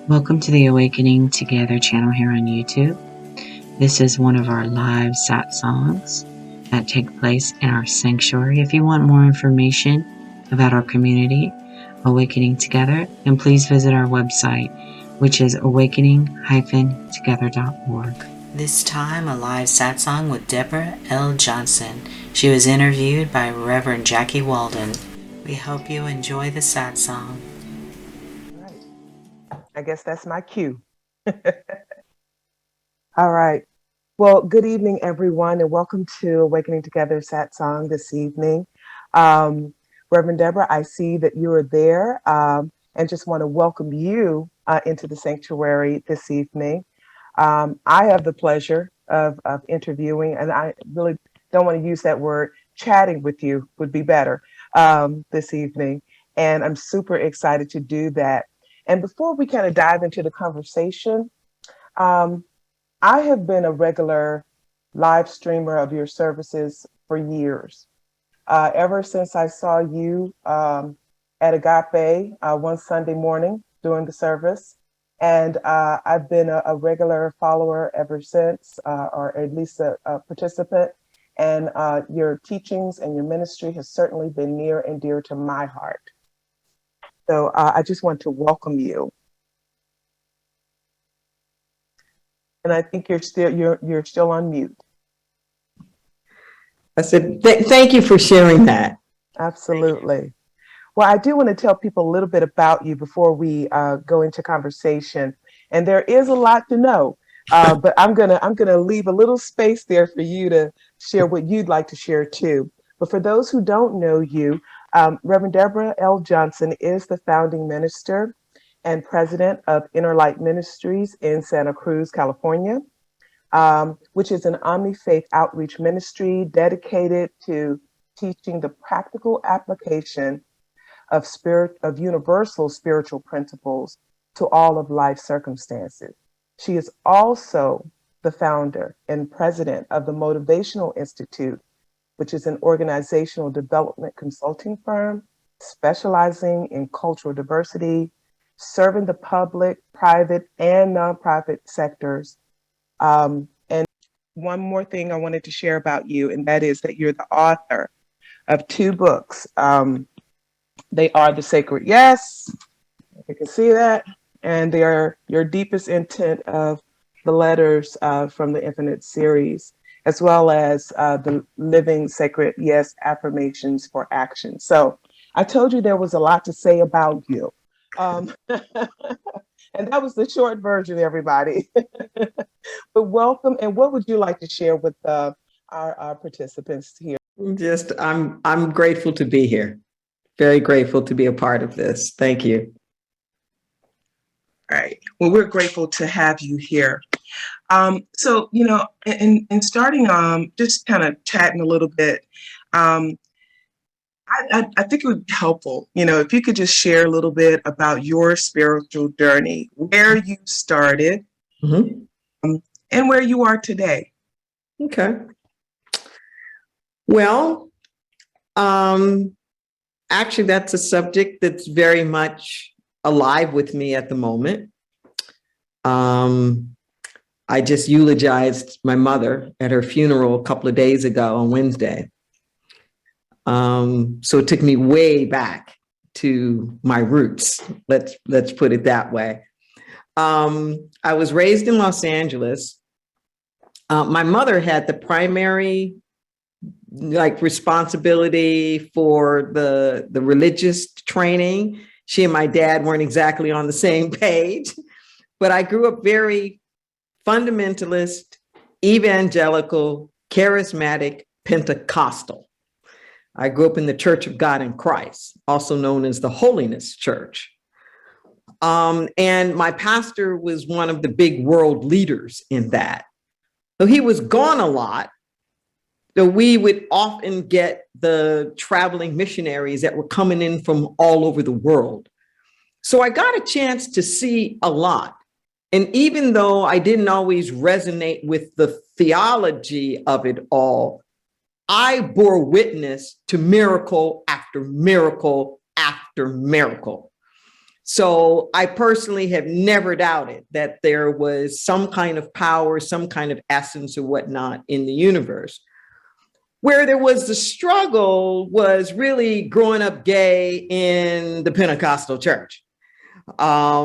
Welcome to the Awakening Together channel here on YouTube. This is one of our live Satsangs that take place in our sanctuary. If you want more information about our community, Awakening Together, then please visit our website, which is awakening-together.org. This time, a live Satsang with Deborah L. Johnson. She was interviewed by Reverend Walden. We hope you enjoy the Satsang. I guess that's my cue. All right. Well, good evening, everyone, and welcome to Awakening Together Satsang this evening. Reverend Deborah, I see that you are there and just want to welcome you into the sanctuary this evening. I have the pleasure of interviewing, and I really don't want to use that word, chatting with you would be better this evening. And I'm super excited to do that. And before we kind of dive into the conversation, I have been a regular live streamer of your services for years. Ever since I saw you at Agape one Sunday morning during the service. And I've been a regular follower ever since, or at least a participant. And your teachings and your ministry has certainly been near and dear to my heart. So I just want to welcome you. And I think you're still on mute. I said, thank you for sharing that. Absolutely. Well, I do want to tell people a little bit about you before we go into conversation. And there is a lot to know, but I'm gonna leave a little space there for you to share what you'd like to share too. But for those who don't know you, Reverend Deborah L. Johnson is the founding minister and president of Inner Light Ministries in Santa Cruz, California, which is an omni-faith outreach ministry dedicated to teaching the practical application of universal spiritual principles to all of life's circumstances. She is also the founder and president of the Motivational Institute, which is an organizational development consulting firm specializing in cultural diversity, serving the public, private, and nonprofit sectors. And one more thing I wanted to share about you, and that is that you're the author of 2 books. They are The Sacred Yes, you can see that, and they are Your Deepest Intent of the Letters from the Infinite series, as well as the Living Sacred Yes Affirmations for Action. So I told you there was a lot to say about you. And that was the short version, everybody. But welcome. And what would you like to share with our participants here? I'm grateful to be here. Very grateful to be a part of this. Thank you. All right. Well, we're grateful to have you here. So, in starting, just kind of chatting a little bit, I think it would be helpful, if you could just share a little bit about your spiritual journey, where you started, and where you are today. Okay. Well, actually, that's a subject that's very much alive with me at the moment. I just eulogized my mother at her funeral a couple of days ago on Wednesday. So it took me way back to my roots. Let's put it that way. I was raised in Los Angeles. My mother had the primary responsibility for the religious training. She and my dad weren't exactly on the same page, but I grew up very fundamentalist, evangelical, charismatic, Pentecostal. I grew up in the Church of God in Christ, also known as the Holiness Church. And my pastor was one of the big world leaders in that. So he was gone a lot. So we would often get the traveling missionaries that were coming in from all over the world. So I got a chance to see a lot. And even though I didn't always resonate with the theology of it all, I bore witness to miracle after miracle after miracle. So I personally have never doubted that there was some kind of power, some kind of essence or whatnot in the universe. Where there was the struggle was really growing up gay in the Pentecostal church. That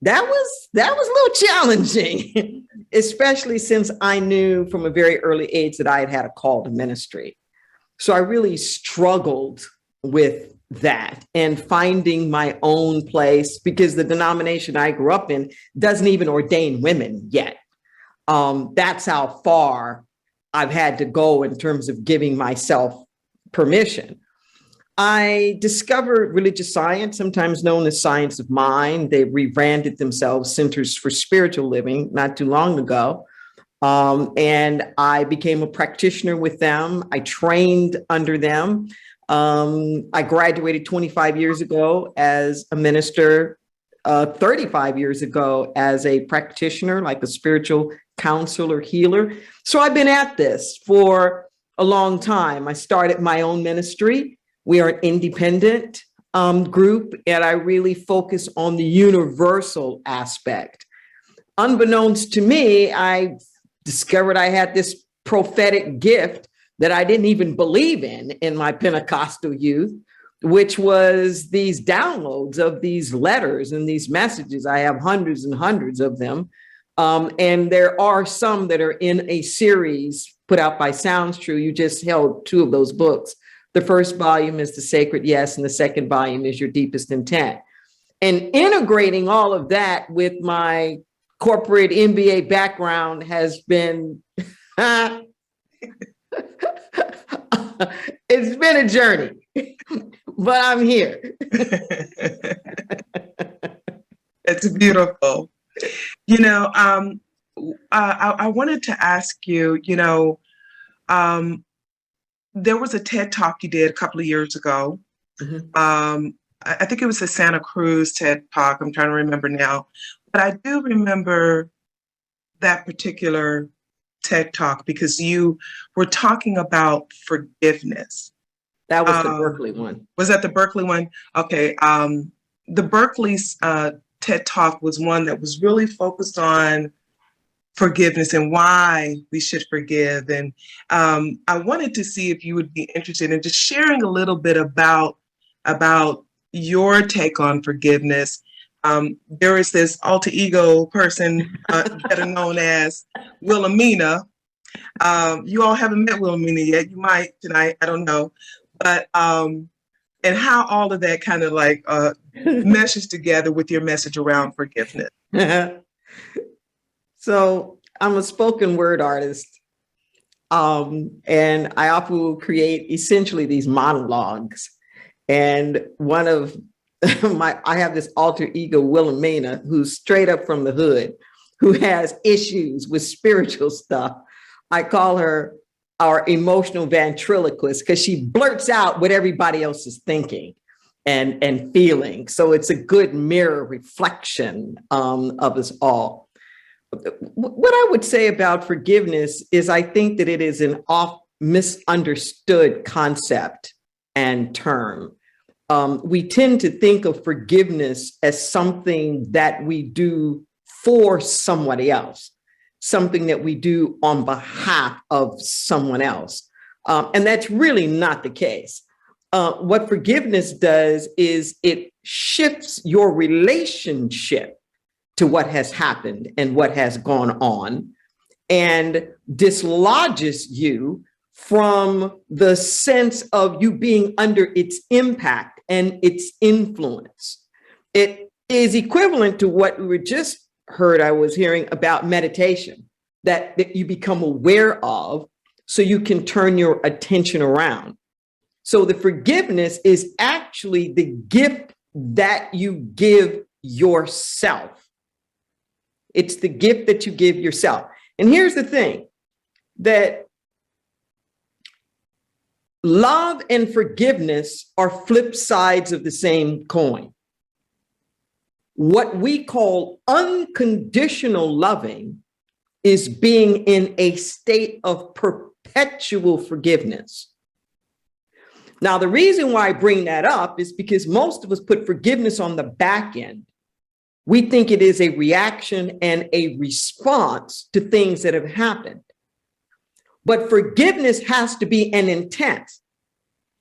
was a little challenging, especially since I knew from a very early age that I had a call to ministry. So I really struggled with that and finding my own place, because the denomination I grew up in doesn't even ordain women yet. That's how far I've had to go in terms of giving myself permission. I discovered religious science, sometimes known as science of mind. They rebranded themselves Centers for Spiritual Living not too long ago. And I became a practitioner with them. I trained under them. I graduated 25 years ago as a minister, 35 years ago as a practitioner, like a spiritual counselor, healer. So I've been at this for a long time. I started my own ministry. We are an independent group, and I really focus on the universal aspect. Unbeknownst to me, I discovered I had this prophetic gift that I didn't even believe in my Pentecostal youth, which was these downloads of these letters and these messages. I have hundreds and hundreds of them. And there are some that are in a series put out by Sounds True. You just held two of those books. The first volume is The Sacred Yes, and the second volume is Your Deepest Intent. And integrating all of that with my corporate MBA background has been, it's been a journey, but I'm here. It's beautiful. You know, I wanted to ask you, there was a TED Talk you did a couple of years ago. Mm-hmm. I think it was the Santa Cruz TED Talk. I'm trying to remember now. But I do remember that particular TED Talk because you were talking about forgiveness. That was the Berkeley one. Was that the Berkeley one? Okay. The Berkeley's TED Talk was one that was really focused on forgiveness and why we should forgive. And I wanted to see if you would be interested in just sharing a little bit about your take on forgiveness. There is this alter ego person better known as Wilhelmina. You all haven't met Wilhelmina yet. You might tonight. I don't know. But and how all of that kind of like meshes together with your message around forgiveness. So I'm a spoken word artist. And I often will create essentially these monologues. And one of I have this alter ego, Wilhelmina, who's straight up from the hood, who has issues with spiritual stuff. I call her our emotional ventriloquist because she blurts out what everybody else is thinking and feeling. So it's a good mirror reflection of us all. What I would say about forgiveness is I think that it is an oft misunderstood concept and term. We tend to think of forgiveness as something that we do for somebody else, something that we do on behalf of someone else. And that's really not the case. What forgiveness does is it shifts your relationship to what has happened and what has gone on and dislodges you from the sense of you being under its impact and its influence. It is equivalent to what we were just heard, I was hearing about meditation, that you become aware of so you can turn your attention around. So the forgiveness is actually the gift that you give yourself. It's the gift that you give yourself. And here's the thing, that love and forgiveness are flip sides of the same coin. What we call unconditional loving is being in a state of perpetual forgiveness. Now, the reason why I bring that up is because most of us put forgiveness on the back end. We think it is a reaction and a response to things that have happened. But forgiveness has to be an intent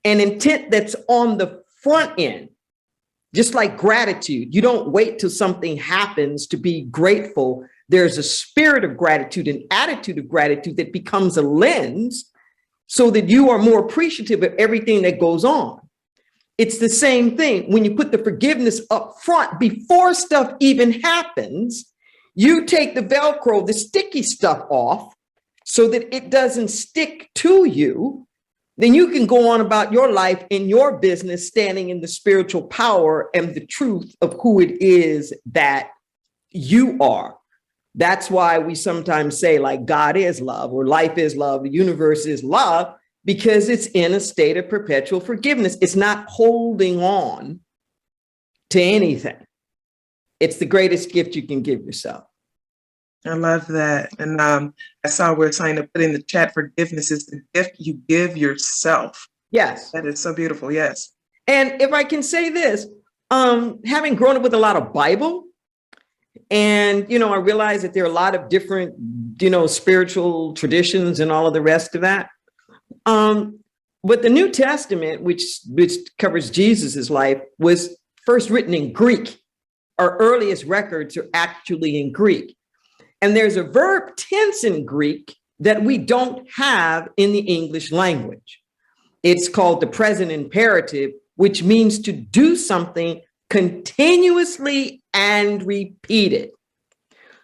that's on the front end. Just like gratitude, you don't wait till something happens to be grateful. There's a spirit of gratitude, an attitude of gratitude that becomes a lens so that you are more appreciative of everything that goes on. It's the same thing. When you put the forgiveness up front before stuff even happens, you take the Velcro, the sticky stuff off so that it doesn't stick to you. Then you can go on about your life in your business, standing in the spiritual power and the truth of who it is that you are. That's why we sometimes say, like, God is love, or life is love, the universe is love, because it's in a state of perpetual forgiveness. It's not holding on to anything. It's the greatest gift you can give yourself. I love that. And I saw we're trying to put in the chat, forgiveness is the gift you give yourself. Yes. That is so beautiful. Yes. And if I can say this, having grown up with a lot of Bible, and, I realize that there are a lot of different, spiritual traditions and all of the rest of that. But the New Testament, which covers Jesus's life, was first written in Greek. Our earliest records are actually in Greek. And there's a verb tense in Greek that we don't have in the English language. It's called the present imperative, which means to do something continuously and repeated.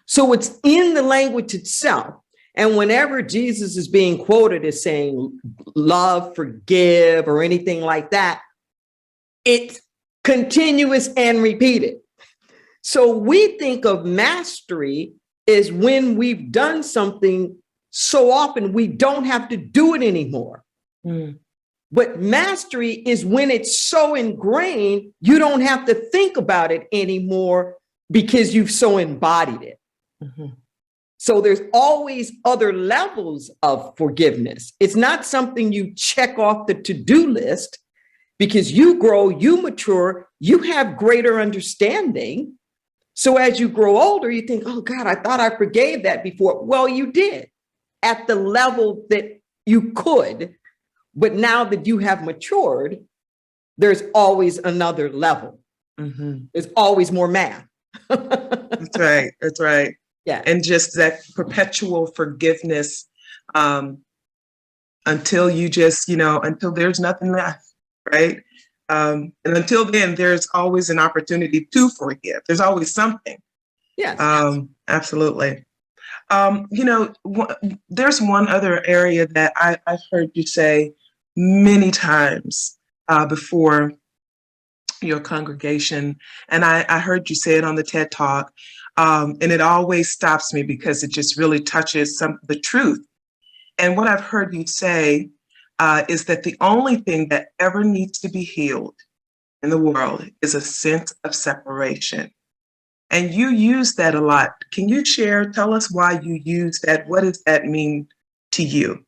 So it's in the language itself. And whenever Jesus is being quoted as saying love, forgive, or anything like that, it's continuous and repeated. So we think of mastery is when we've done something so often we don't have to do it anymore. Mm. But mastery is when it's so ingrained, you don't have to think about it anymore because you've so embodied it. Mm-hmm. So there's always other levels of forgiveness. It's not something you check off the to-do list because you grow, you mature, you have greater understanding. So as you grow older, you think, oh God, I thought I forgave that before. Well, you did at the level that you could. But now that you have matured, there's always another level. Mm-hmm. There's always more math. That's right. That's right. Yeah. And just that perpetual forgiveness until you just, until there's nothing left. Right. And until then, there's always an opportunity to forgive. There's always something. Yes. Absolutely. There's one other area that I've heard you say many times before your congregation. And I heard you say it on the TED Talk. And it always stops me because it just really touches the truth. And what I've heard you say is that the only thing that ever needs to be healed in the world is a sense of separation. And you use that a lot. Can you tell us why you use that? What does that mean to you?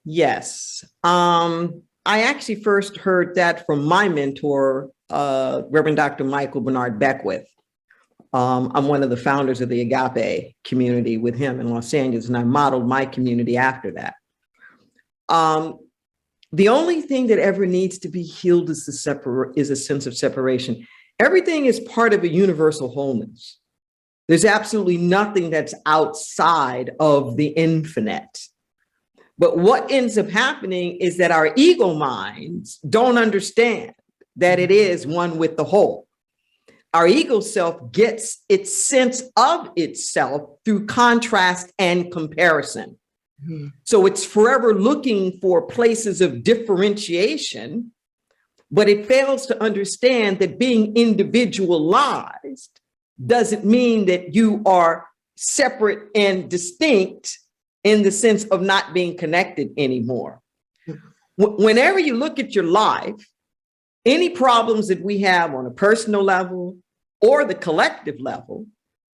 Yes. I actually first heard that from my mentor, Reverend Dr. Michael Bernard Beckwith. I'm one of the founders of the Agape community with him in Los Angeles, and I modeled my community after that. The only thing that ever needs to be healed is a sense of separation. Everything is part of a universal wholeness. There's absolutely nothing that's outside of the infinite. But what ends up happening is that our ego minds don't understand that it is one with the whole. Our ego self gets its sense of itself through contrast and comparison. Mm-hmm. So it's forever looking for places of differentiation, but it fails to understand that being individualized doesn't mean that you are separate and distinct in the sense of not being connected anymore. Whenever you look at your life, any problems that we have on a personal level or the collective level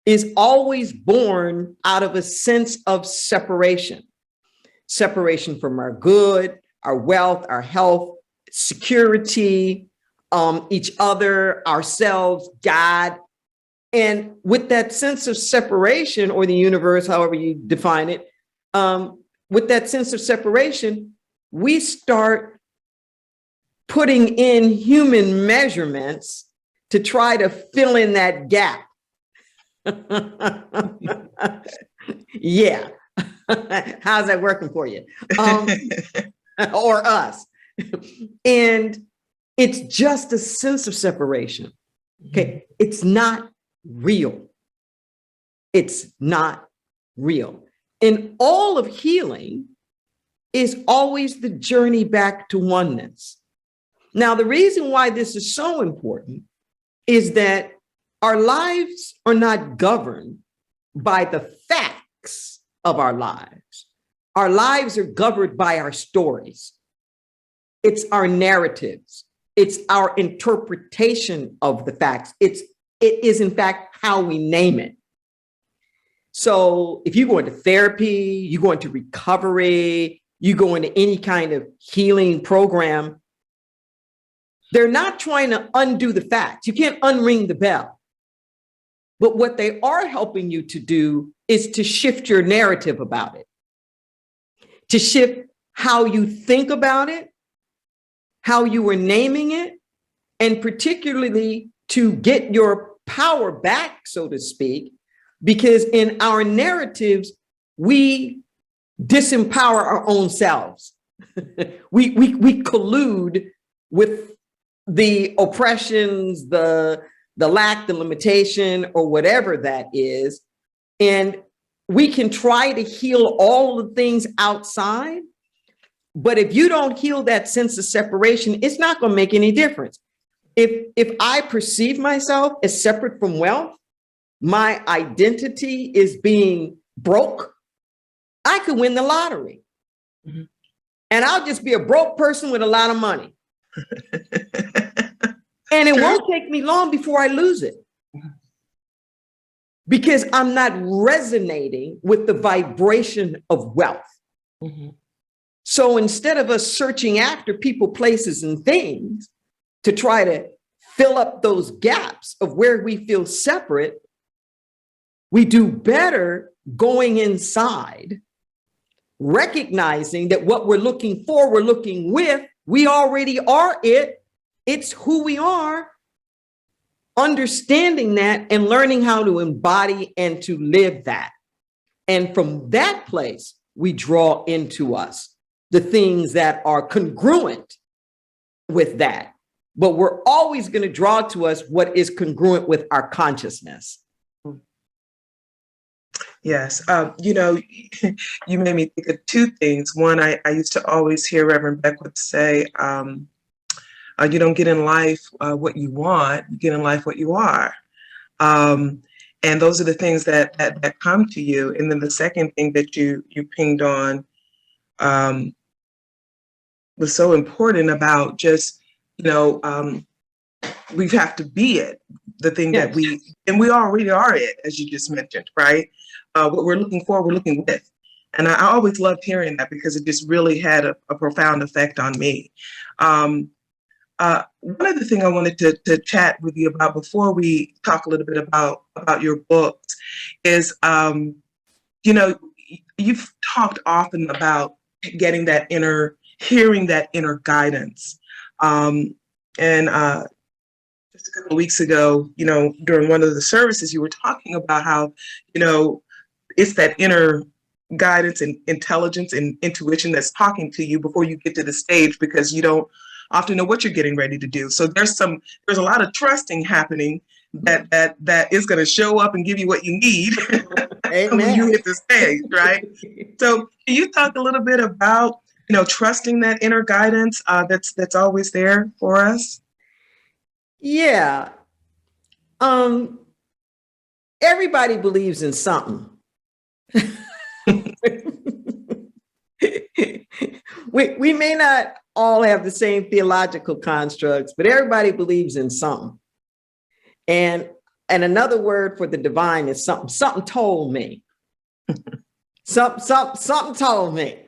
is always born out of a sense of separation. Separation from our good, our wealth, our health, security, each other, ourselves, God. And with that sense of separation, or the universe, however you define it, with that sense of separation, we start putting in human measurements to try to fill in that gap. Yeah. How's that working for you? Or us? And it's just a sense of separation. Okay. It's not real. It's not real. And all of healing is always the journey back to oneness. Now, the reason why this is so important is that our lives are not governed by the facts of our lives. Our lives are governed by our stories. It's our narratives. It's our interpretation of the facts. It is, in fact, how we name it. So if you go into therapy, you go into recovery, you go into any kind of healing program, they're not trying to undo the facts. You can't unring the bell. But what they are helping you to do is to shift your narrative about it, to shift how you think about it, how you were naming it, and particularly to get your power back, so to speak, because in our narratives, we disempower our own selves. we collude with the oppressions, the lack, the limitation, or whatever that is. And we can try to heal all the things outside, but if you don't heal that sense of separation, it's not going to make any difference. If I perceive myself as separate from wealth, my identity is being broke, I could win the lottery. Mm-hmm. And I'll just be a broke person with a lot of money. And it won't take me long before I lose it, because I'm not resonating with the vibration of wealth. Mm-hmm. So instead of us searching after people, places, and things to try to fill up those gaps of where we feel separate, we do better going inside, recognizing that what we're looking for, we're looking with, we already are it. It's who we are, understanding that and learning how to embody and to live that. And from that place, we draw into us the things that are congruent with that. But we're always going to draw to us what is congruent with our consciousness. Yes. You made me think of two things. One, I used to always hear Reverend Beckwith say, you don't get in life what you want, you get in life what you are. And those are the things that come to you. And then the second thing that you pinged on was so important about just, we have to be it, the thing that we already are it, as you just mentioned, right? What we're looking for, we're looking with. And I always loved hearing that because it just really had a profound effect on me. One other thing I wanted to chat with you about before we talk a little bit about your books is, you've talked often about getting that hearing that inner guidance. And just a couple of weeks ago, during one of the services, you were talking about how, it's that inner guidance and intelligence and intuition that's talking to you before you get to the stage, because you don't often know what you're getting ready to do. So there's a lot of trusting happening that is going to show up and give you what you need when you hit the stage, right? So can you talk a little bit about, trusting that inner guidance that's always there for us? Yeah. Everybody believes in something. We may not all have the same theological constructs, but everybody believes in something. And another word for the divine is something. Something told me. Something told me.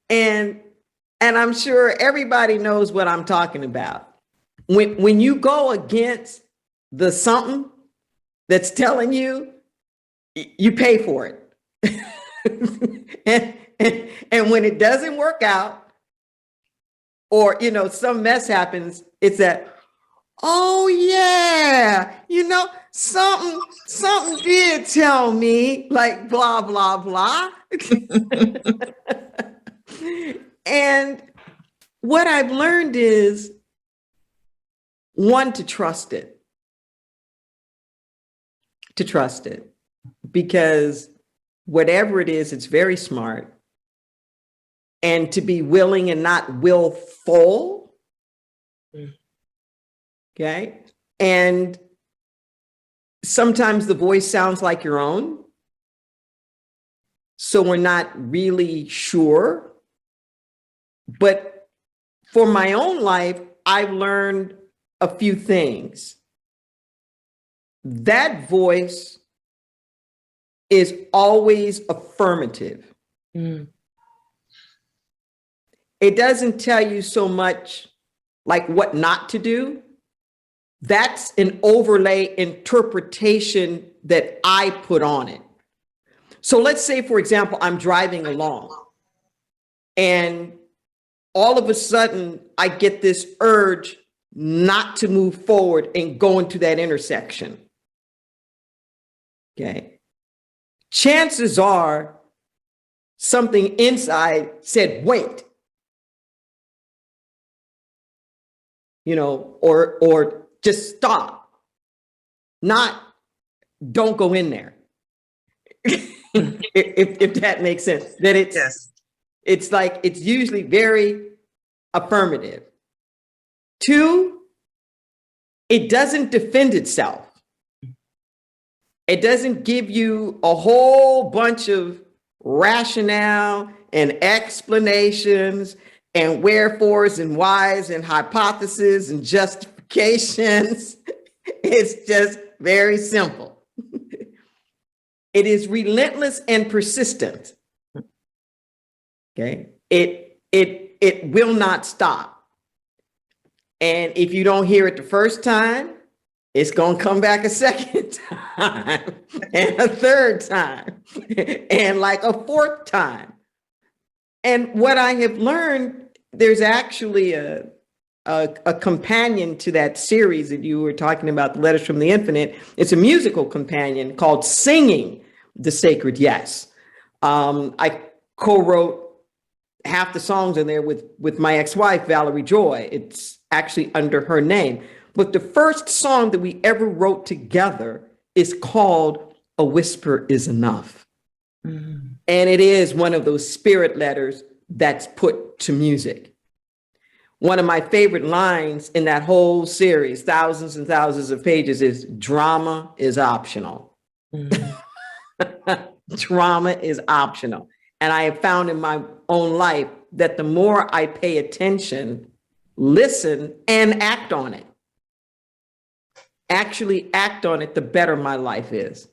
And And I'm sure everybody knows what I'm talking about. When you go against the something that's telling you, you pay for it. and when it doesn't work out, or some mess happens, it's that, oh yeah, something did tell me, like blah blah blah. And what I've learned is, one, to trust it, because whatever it is, it's very smart. And to be willing and not willful. Okay. And sometimes the voice sounds like your own. So we're not really sure. But for my own life, I've learned a few things. That voice is always affirmative. It doesn't tell you so much like what not to do. That's an overlay interpretation that I put on it. So let's say, for example, I'm driving along and all of a sudden I get this urge not to move forward and go into that intersection. Okay. Chances are something inside said, wait. Or just stop. Not, don't go in there. if that makes sense. That it's like, it's usually very affirmative. Two, it doesn't defend itself. It doesn't give you a whole bunch of rationale and explanations and wherefores and whys and hypotheses and justifications. It's just very simple. It is relentless and persistent. Okay. It will not stop. And if you don't hear it the first time, it's going to come back a second time and a third time and like a fourth time. And what I have learned, there's actually a companion to that series that you were talking about, the Letters from the Infinite. It's a musical companion called Singing the Sacred Yes. I co-wrote half the songs in there with my ex-wife, Valerie Joy. It's actually under her name. But the first song that we ever wrote together is called A Whisper Is Enough. Mm-hmm. And it is one of those spirit letters that's put to music. One of my favorite lines in that whole series, thousands and thousands of pages, is drama is optional. Mm-hmm. Drama is optional. And I have found in my own life that the more I pay attention, listen, and act on it, actually act on it, the better my life is.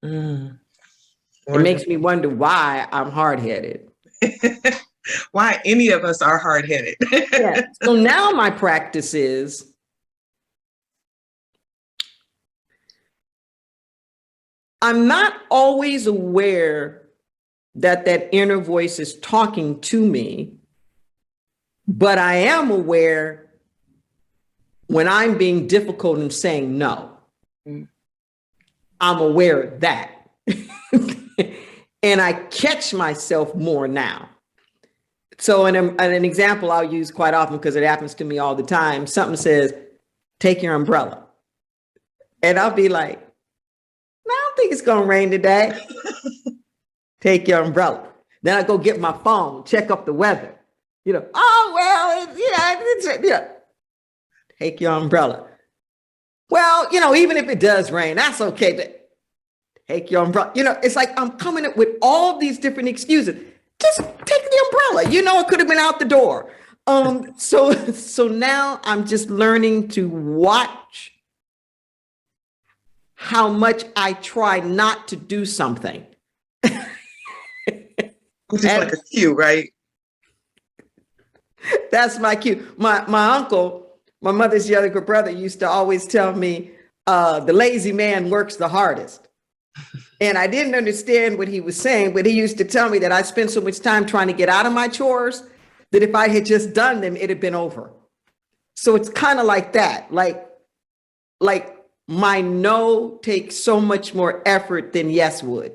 Mm. It makes me wonder why I'm hard-headed. Why any of us are hard-headed. Yeah. So now my practice is I'm not always aware that that inner voice is talking to me, but I am aware when I'm being difficult and saying no. Mm. I'm aware of that. And I catch myself more now. So an example I'll use quite often, because it happens to me all the time, something says, take your umbrella. And I'll be like, no, I don't think it's going to rain today. Take your umbrella. Then I go get my phone, check up the weather. Oh, well, take your umbrella. Well, even if it does rain, that's okay. Take your umbrella. It's like I'm coming up with all these different excuses. Just take the umbrella. It could have been out the door. So now I'm just learning to watch how much I try not to do something. Which is like a cue, right? That's my cue. My uncle, my mother's younger brother, used to always tell me, the lazy man works the hardest. And I didn't understand what he was saying, but he used to tell me that I spent so much time trying to get out of my chores that if I had just done them, it had been over. So it's kind of like that. Like my no takes so much more effort than yes would.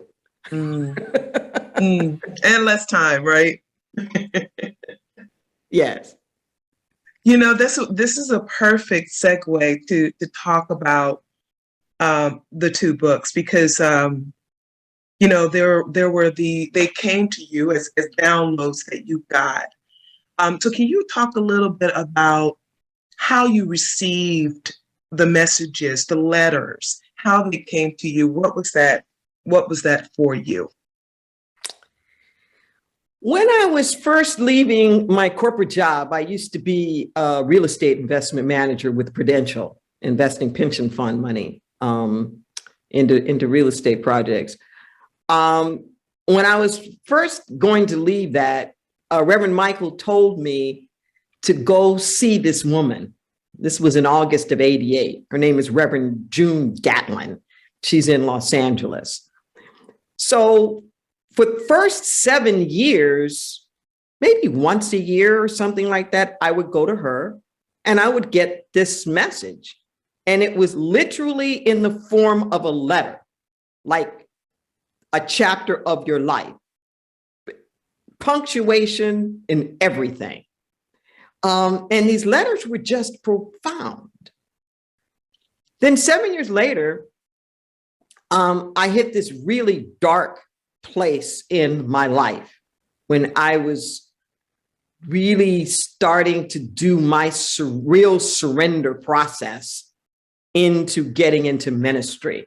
And less time, right? Yes. You know, this is a perfect segue to talk about the two books, because you know, there were they came to you as downloads that you got. So can you talk a little bit about how you received the messages, the letters, how they came to you? What was that for you? When I was first leaving my corporate job, I used to be a real estate investment manager with Prudential, investing pension fund money into real estate projects. When I was first going to leave that, Reverend Michael told me to go see this woman. This was in August of '88. Her name is Reverend June Gatlin. She's in Los Angeles. So for the first 7 years, maybe once a year or something like that, I would go to her and I would get this message. And it was literally in the form of a letter, like a chapter of your life, punctuation and everything. And these letters were just profound. Then 7 years later, I hit this really dark place in my life when I was really starting to do my real surrender process into getting into ministry.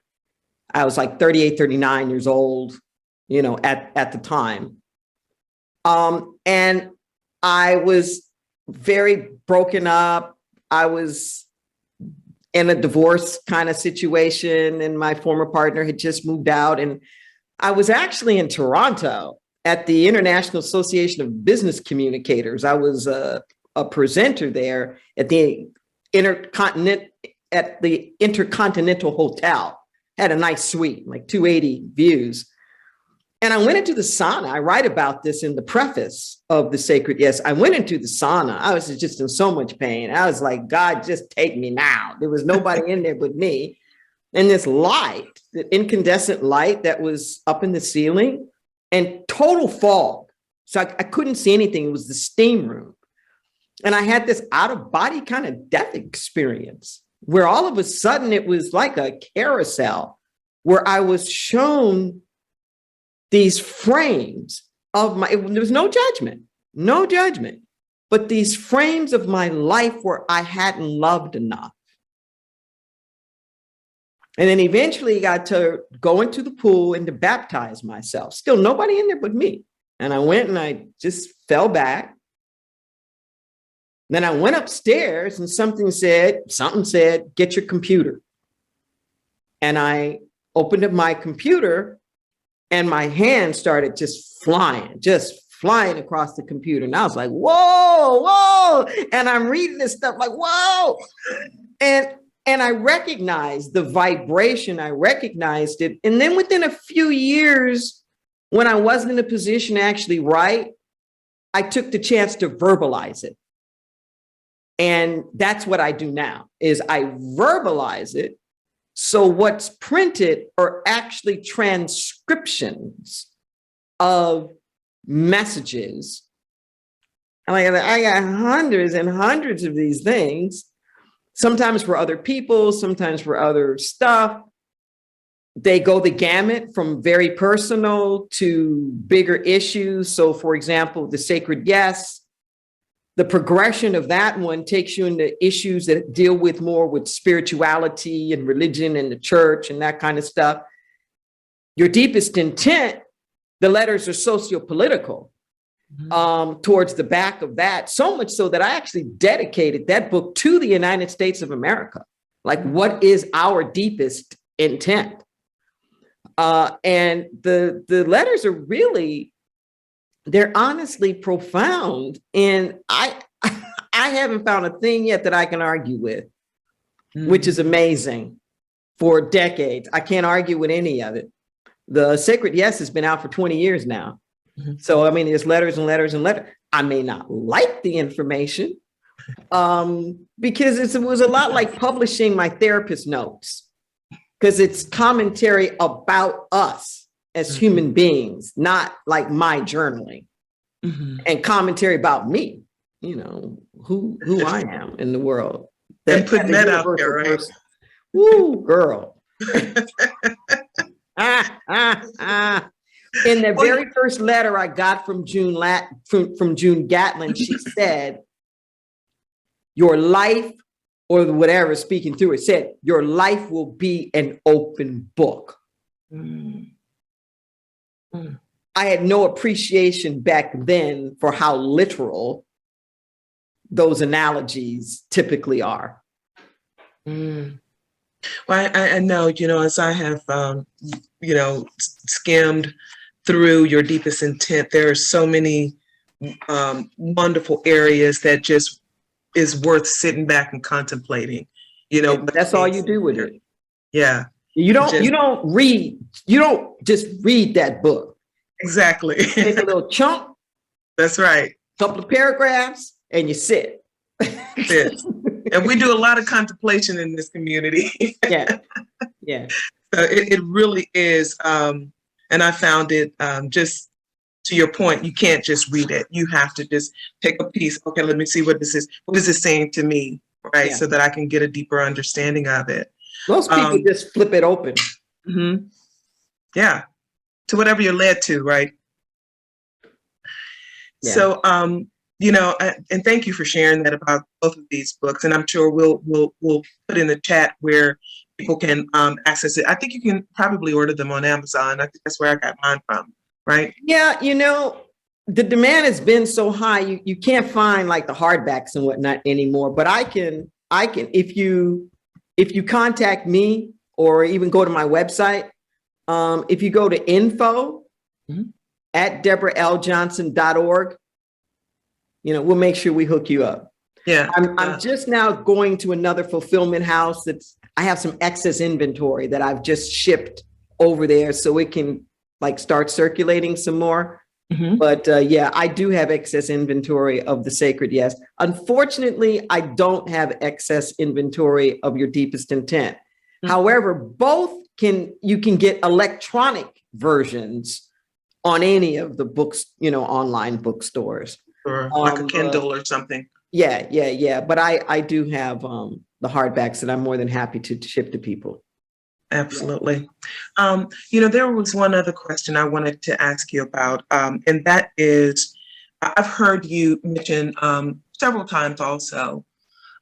I was like 38, 39 years old, you know, at the time. And I was very broken up. I was in a divorce kind of situation, and my former partner had just moved out. And I was actually in Toronto at the International Association of Business Communicators. I was a presenter there at the Intercontinental Hotel. Had a nice suite, like 280 views. And I went into the sauna. I write about this in the preface of The Sacred Yes. I went into the sauna. I was just in so much pain. I was like, God, just take me now. There was nobody in there but me. And this light, the incandescent light that was up in the ceiling, and total fog. So I couldn't see anything. It was the steam room. And I had this out-of-body kind of death experience where all of a sudden it was like a carousel where I was shown these frames of there was no judgment, but these frames of my life where I hadn't loved enough. And then eventually I got to go into the pool and to baptize myself. Still nobody in there but me. And I went and I just fell back. Then I went upstairs and something said, get your computer. And I opened up my computer and my hand started just flying across the computer. And I was like, whoa. And I'm reading this stuff like, whoa. And I recognized the vibration. I recognized it. And then within a few years, when I wasn't in a position to actually write, I took the chance to verbalize it. And that's what I do now, is I verbalize it. So what's printed are actually transcriptions of messages. And I got hundreds and hundreds of these things, sometimes for other people, sometimes for other stuff. They go the gamut from very personal to bigger issues. So for example, The Sacred Yes, the progression of that one takes you into issues that deal with more with spirituality and religion and the church and that kind of stuff. Your Deepest Intent, the letters are socio-political towards the back of that, so much so that I actually dedicated that book to the United States of America. Like, what is our deepest intent? And the letters are really, they're honestly profound. And I haven't found a thing yet that I can argue with, which is amazing. For decades, I can't argue with any of it. The Sacred Yes has been out for 20 years now. So, I mean, there's letters and letters and letters. I may not like the information because it was a lot like publishing my therapist notes, because it's commentary about us as human beings, not like my journaling and commentary about me, you know, who I am in the world. And putting that out there, right? Person. Woo, girl. In the very first letter I got from June Gatlin, she said, your life, or whatever, speaking through it, said, your life will be an open book. I had no appreciation back then for how literal those analogies typically are. Well, I know, you know, as I have, you know, skimmed through your deepest intent, there are so many wonderful areas that just is worth sitting back and contemplating, you know. But that's all you do with it. Yeah. You don't just read that book. Exactly. Take a little chunk. That's right. Couple of paragraphs and you sit. Yes. And we do a lot of contemplation in this community. Yeah. So it really is. And I found it just to your point, you can't just read it. You have to just take a piece. Okay, let me see what this is. What is this saying to me? Right. Yeah. So that I can get a deeper understanding of it. Most people just flip it open. Yeah. To whatever you're led to, right? Yeah. So, you know, and thank you for sharing that about both of these books. And I'm sure we'll put in the chat where people can access it. I think you can probably order them on Amazon. I think that's where I got mine from, right? Yeah, you know, the demand has been so high, you can't find like the hardbacks and whatnot anymore. But I can if you contact me or even go to my website, if you go to info at deboraljohnson.org, you know, we'll make sure we hook you up. Yeah. I'm just now going to another fulfillment house I have some excess inventory that I've just shipped over there so it can like start circulating some more. But yeah, I do have excess inventory of the Sacred Yes. Unfortunately, I don't have excess inventory of your deepest intent. However, both you can get electronic versions on any of the books, you know, online bookstores. Or like a Kindle or something. Yeah. But I do have the hardbacks that I'm more than happy to ship to people. Absolutely. You know, there was one other question I wanted to ask you about, and that is, I've heard you mention several times also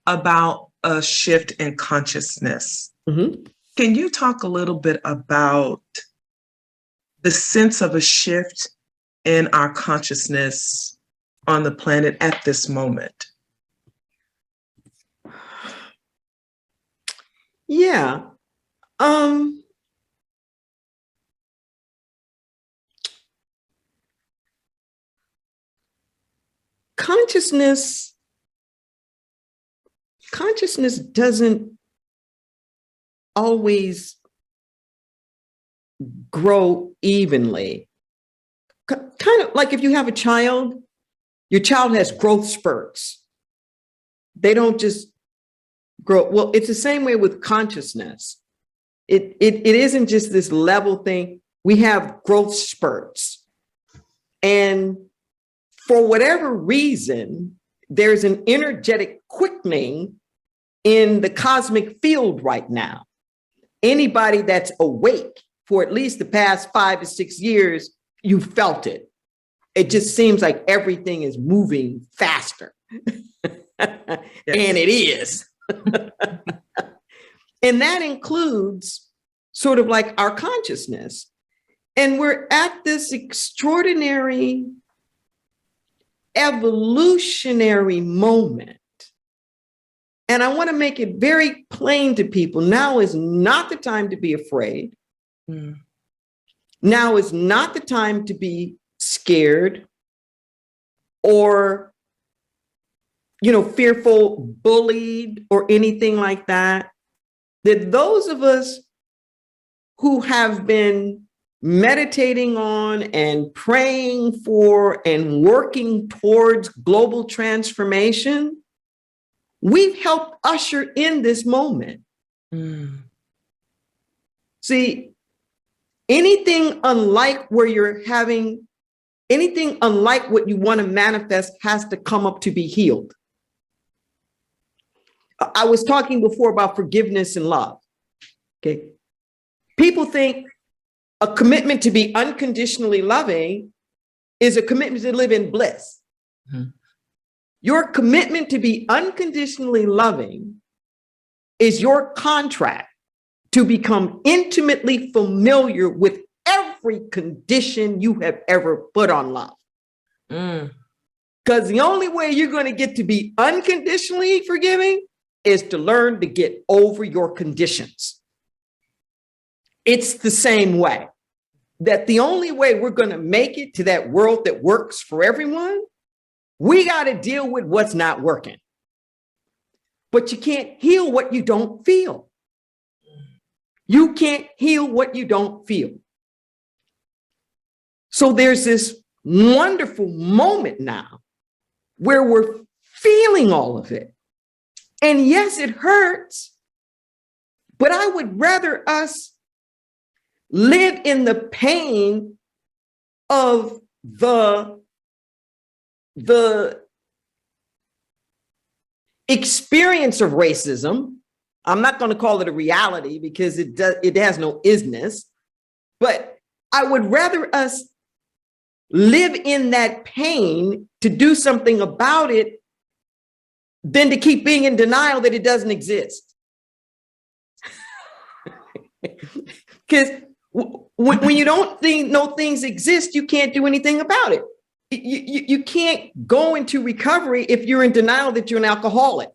about a shift in consciousness. Can you talk a little bit about the sense of a shift in our consciousness on the planet at this moment? Yeah. Consciousness doesn't always grow evenly. Kind of like if you have a child, your child has growth spurts. They don't just grow. Well, it's the same way with consciousness. It isn't just this level thing. We have growth spurts. And for whatever reason, there's an energetic quickening in the cosmic field right now. Anybody that's awake for at least the past 5 to 6 years, you felt it. It just seems like everything is moving faster. And it is. And that includes sort of like our consciousness. And we're at this extraordinary evolutionary moment. And I want to make it very plain to people. Now is not the time to be afraid. Now is not the time to be scared or fearful, bullied, or anything like that, that those of us who have been meditating on and praying for and working towards global transformation, we've helped usher in this moment. See, anything unlike what you want to manifest has to come up to be healed. I was talking before about forgiveness and love. Okay. People think a commitment to be unconditionally loving is a commitment to live in bliss. Mm-hmm. Your commitment to be unconditionally loving is your contract to become intimately familiar with every condition you have ever put on love. Because the only way you're going to get to be unconditionally forgiving is to learn to get over your conditions. It's the same way that the only way we're going to make it to that world that works for everyone, we got to deal with what's not working. But you can't heal what you don't feel. You can't heal what you don't feel. So there's this wonderful moment now where we're feeling all of it. And yes, it hurts, but I would rather us live in the pain of the experience of racism. I'm not going to call it a reality because it has no isness, but I would rather us live in that pain to do something about it than to keep being in denial that it doesn't exist. Because when you don't know things exist, you can't do anything about it. You can't go into recovery if you're in denial that you're an alcoholic.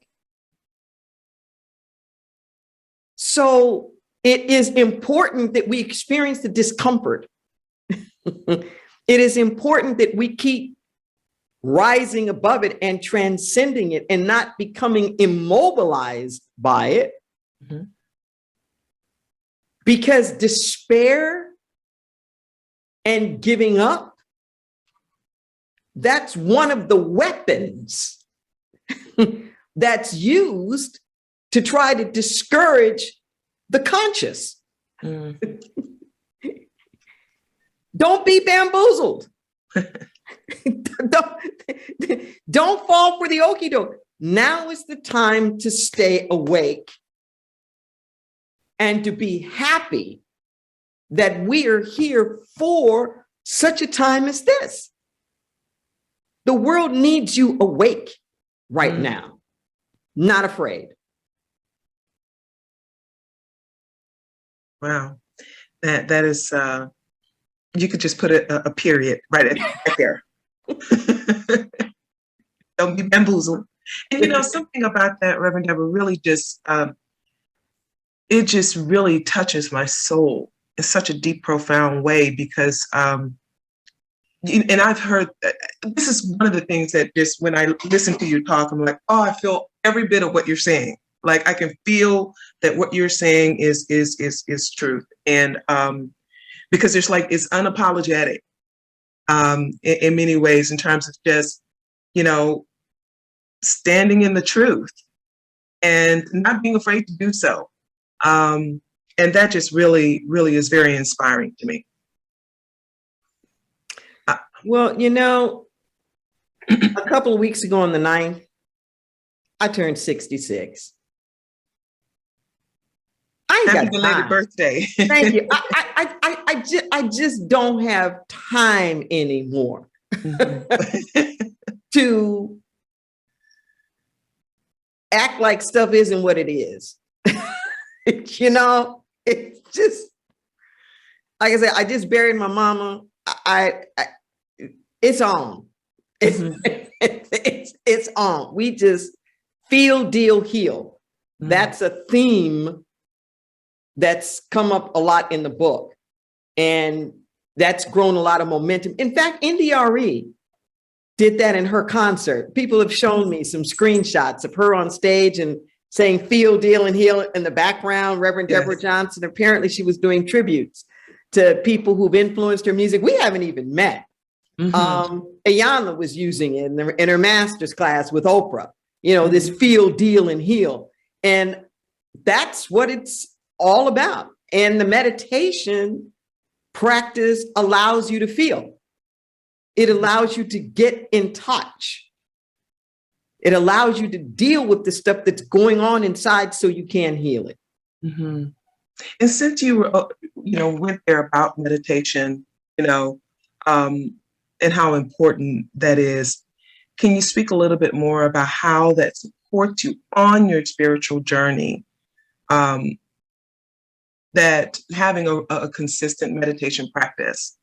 So it is important that we experience the discomfort. It is important that we keep rising above it and transcending it and not becoming immobilized by it. Mm-hmm. Because despair and giving up, that's one of the weapons that's used to try to discourage the conscious. Mm. Don't be bamboozled. Don't fall for the okie doke. Now is the time to stay awake and to be happy that we are here for such a time as this. The world needs you awake right now, not afraid. Wow, that is, you could just put a period right there. Don't be bamboozled. And something about that, Reverend Deborah, really just, it just really touches my soul in such a deep, profound way because, and I've heard, this is one of the things that just when I listen to you talk, I'm like, oh, I feel every bit of what you're saying. Like I can feel that what you're saying is truth. And because it's like, it's unapologetic in many ways in terms of just, standing in the truth and not being afraid to do so. And that just really, really is very inspiring to me. Well, a couple of weeks ago on the 9th, I turned 66. I ain't Happy got belated time. birthday. Thank you. I just don't have time anymore to act like stuff isn't what it is. It's just, like I said, I just buried my mama. It's on. It's on. We just feel, deal, heal. Mm-hmm. That's a theme that's come up a lot in the book. And that's grown a lot of momentum. In fact, NDRE did that in her concert. People have shown me some screenshots of her on stage and saying feel, deal, and heal in the background, Reverend Deborah Johnson. Apparently she was doing tributes to people who've influenced her music. We haven't even met. Ayanna was using it in her master's class with Oprah, this feel, deal, and heal. And that's what it's all about. And the meditation practice allows you to feel. It allows you to get in touch. It allows you to deal with the stuff that's going on inside so you can heal it. And since you were, went there about meditation, and how important that is, can you speak a little bit more about how that supports you on your spiritual journey? That having a consistent meditation practice.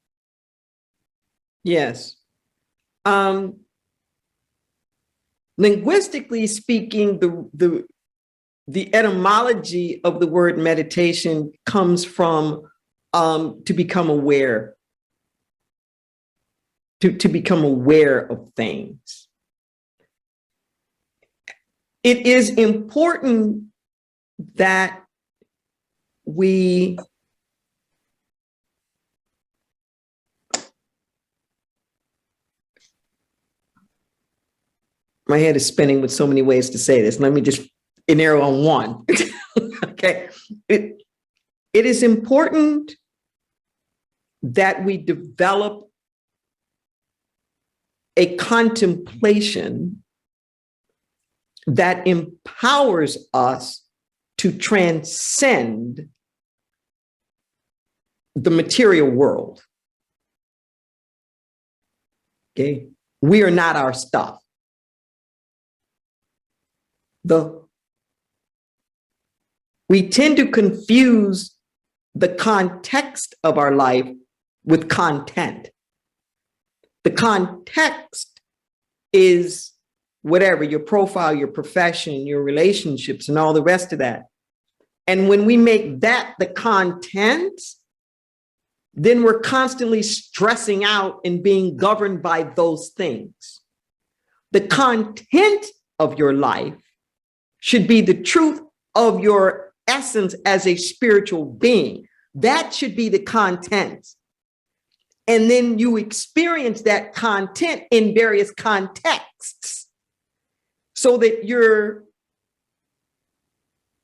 Yes. Linguistically speaking, the etymology of the word meditation comes from to become aware, to become aware of things. It is important that my head is spinning with so many ways to say this. Let me just narrow on one. Okay. It is important that we develop a contemplation that empowers us to transcend the material world. Okay. We are not our stuff. We tend to confuse the context of our life with content. The context is whatever, your profile, your profession, your relationships, and all the rest of that. And when we make that the content, then we're constantly stressing out and being governed by those things. The content of your life should be the truth of your essence as a spiritual being. That should be the content. And then you experience that content in various contexts so that you're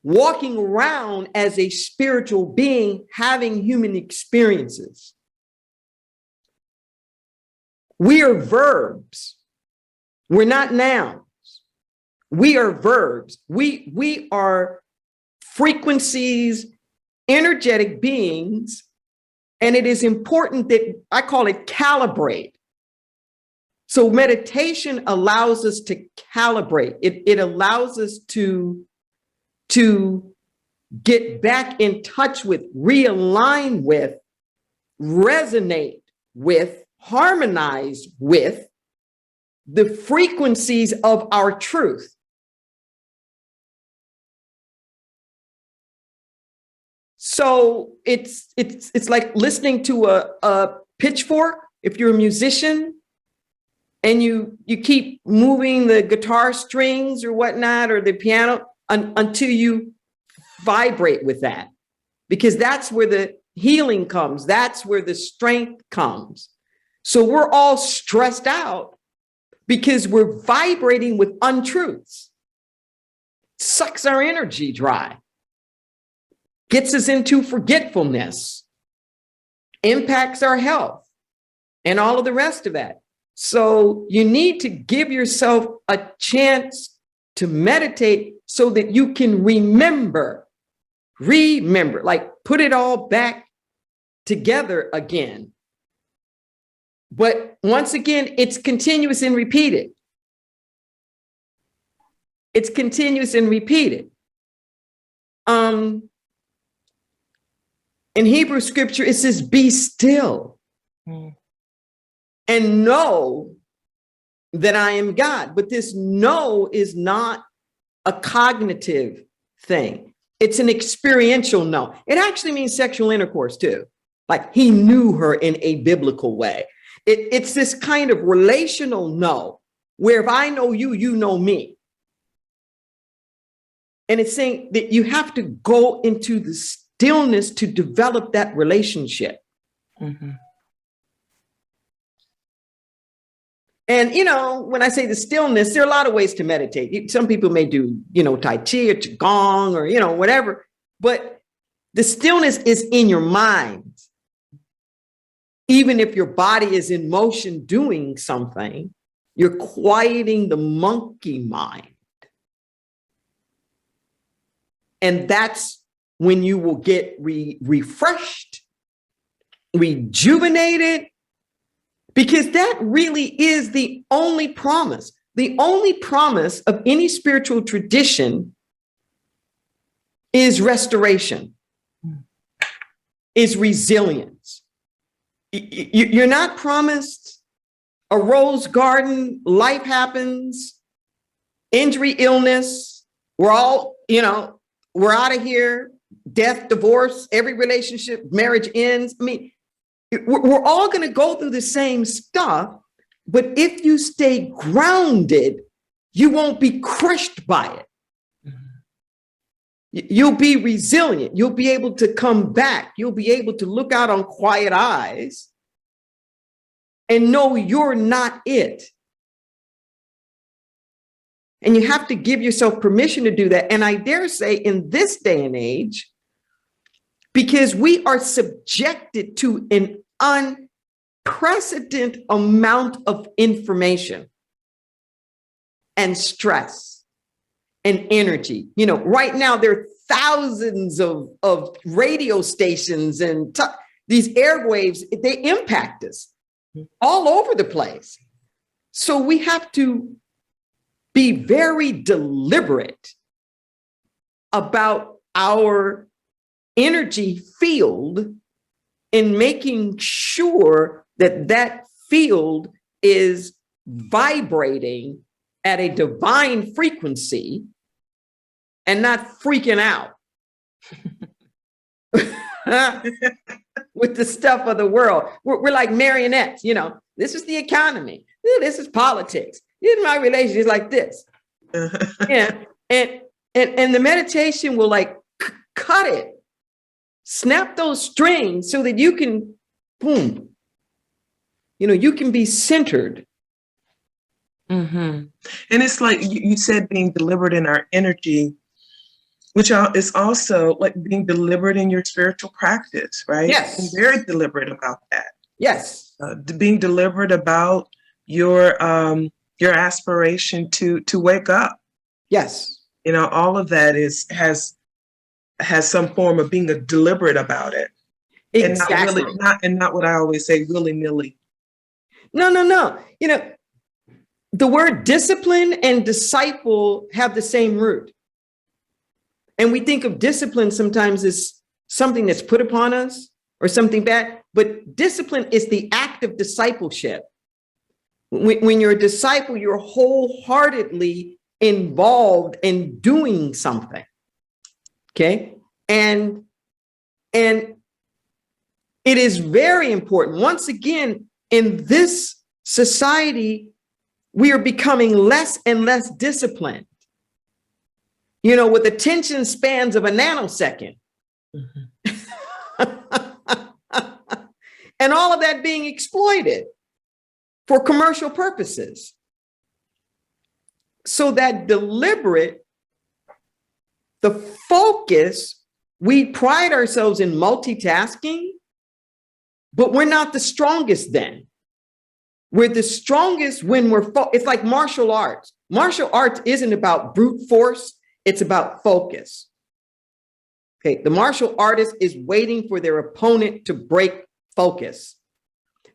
walking around as a spiritual being, having human experiences. We are verbs. We're not nouns. We are verbs. We are frequencies, energetic beings, and it is important that I call it calibrate. So meditation allows us to calibrate. It allows us to get back in touch with, realign with, resonate with, harmonize with the frequencies of our truth. So it's like listening to a pitchfork. If you're a musician and you keep moving the guitar strings or whatnot, or the piano until you vibrate with that, because that's where the healing comes. That's where the strength comes. So we're all stressed out because we're vibrating with untruths. Sucks our energy dry. Gets us into forgetfulness, impacts our health, and all of the rest of that. So you need to give yourself a chance to meditate so that you can remember, like put it all back together again. But once again, it's continuous and repeated. It's continuous and repeated. In Hebrew scripture, it says, be still and know that I am God. But this know is not a cognitive thing. It's an experiential know. It actually means sexual intercourse too. Like he knew her in a biblical way. It's this kind of relational know, where if I know you, you know me. And it's saying that you have to go into the stillness to develop that relationship. Mm-hmm. And, you know, when I say the stillness, there are a lot of ways to meditate. Some people may do, you know, Tai Chi or Qigong or, you know, whatever. But the stillness is in your mind. Even if your body is in motion doing something, you're quieting the monkey mind. And that's when you will get refreshed, rejuvenated, because that really is the only promise. The only promise of any spiritual tradition is restoration, is resilience. You're not promised a rose garden, life happens, injury, illness, we're all, you know, we're out of here, death, divorce, every relationship, marriage ends. I mean, we're all going to go through the same stuff, but if you stay grounded, you won't be crushed by it. You'll be resilient. You'll be able to come back. You'll be able to look out on quiet eyes and know you're not it. And you have to give yourself permission to do that. And I dare say in this day and age, because we are subjected to an unprecedented amount of information and stress and energy. You know, right now there are thousands of radio stations and these airwaves, they impact us all over the place. So we have to be very deliberate about our energy field in making sure that that field is vibrating at a divine frequency and not freaking out with the stuff of the world. We're like marionettes, you know, this is the economy. This is politics. In my relationship is like this. Yeah. And the meditation will like cut it, snap those strings so that you can, boom, you know, you can be centered. Mm-hmm. And it's like you said, being deliberate in our energy, which is also like being deliberate in your spiritual practice, right? Yes. Being very deliberate about that. Yes. Being deliberate about your aspiration to wake up. Yes. You know, all of that has some form of being deliberate about it. Exactly. And not what I always say, willy-nilly. No. You know, the word discipline and disciple have the same root. And we think of discipline sometimes as something that's put upon us or something bad, but discipline is the act of discipleship. When you're a disciple, you're wholeheartedly involved in doing something. Okay. And it is very important. Once again, in this society, we are becoming less and less disciplined, you know, with attention spans of a nanosecond. Mm-hmm. And all of that being exploited for commercial purposes. So that deliberate, the focus, we pride ourselves in multitasking, but we're not the strongest then. We're the strongest when it's like martial arts. Martial arts isn't about brute force, it's about focus. Okay, the martial artist is waiting for their opponent to break focus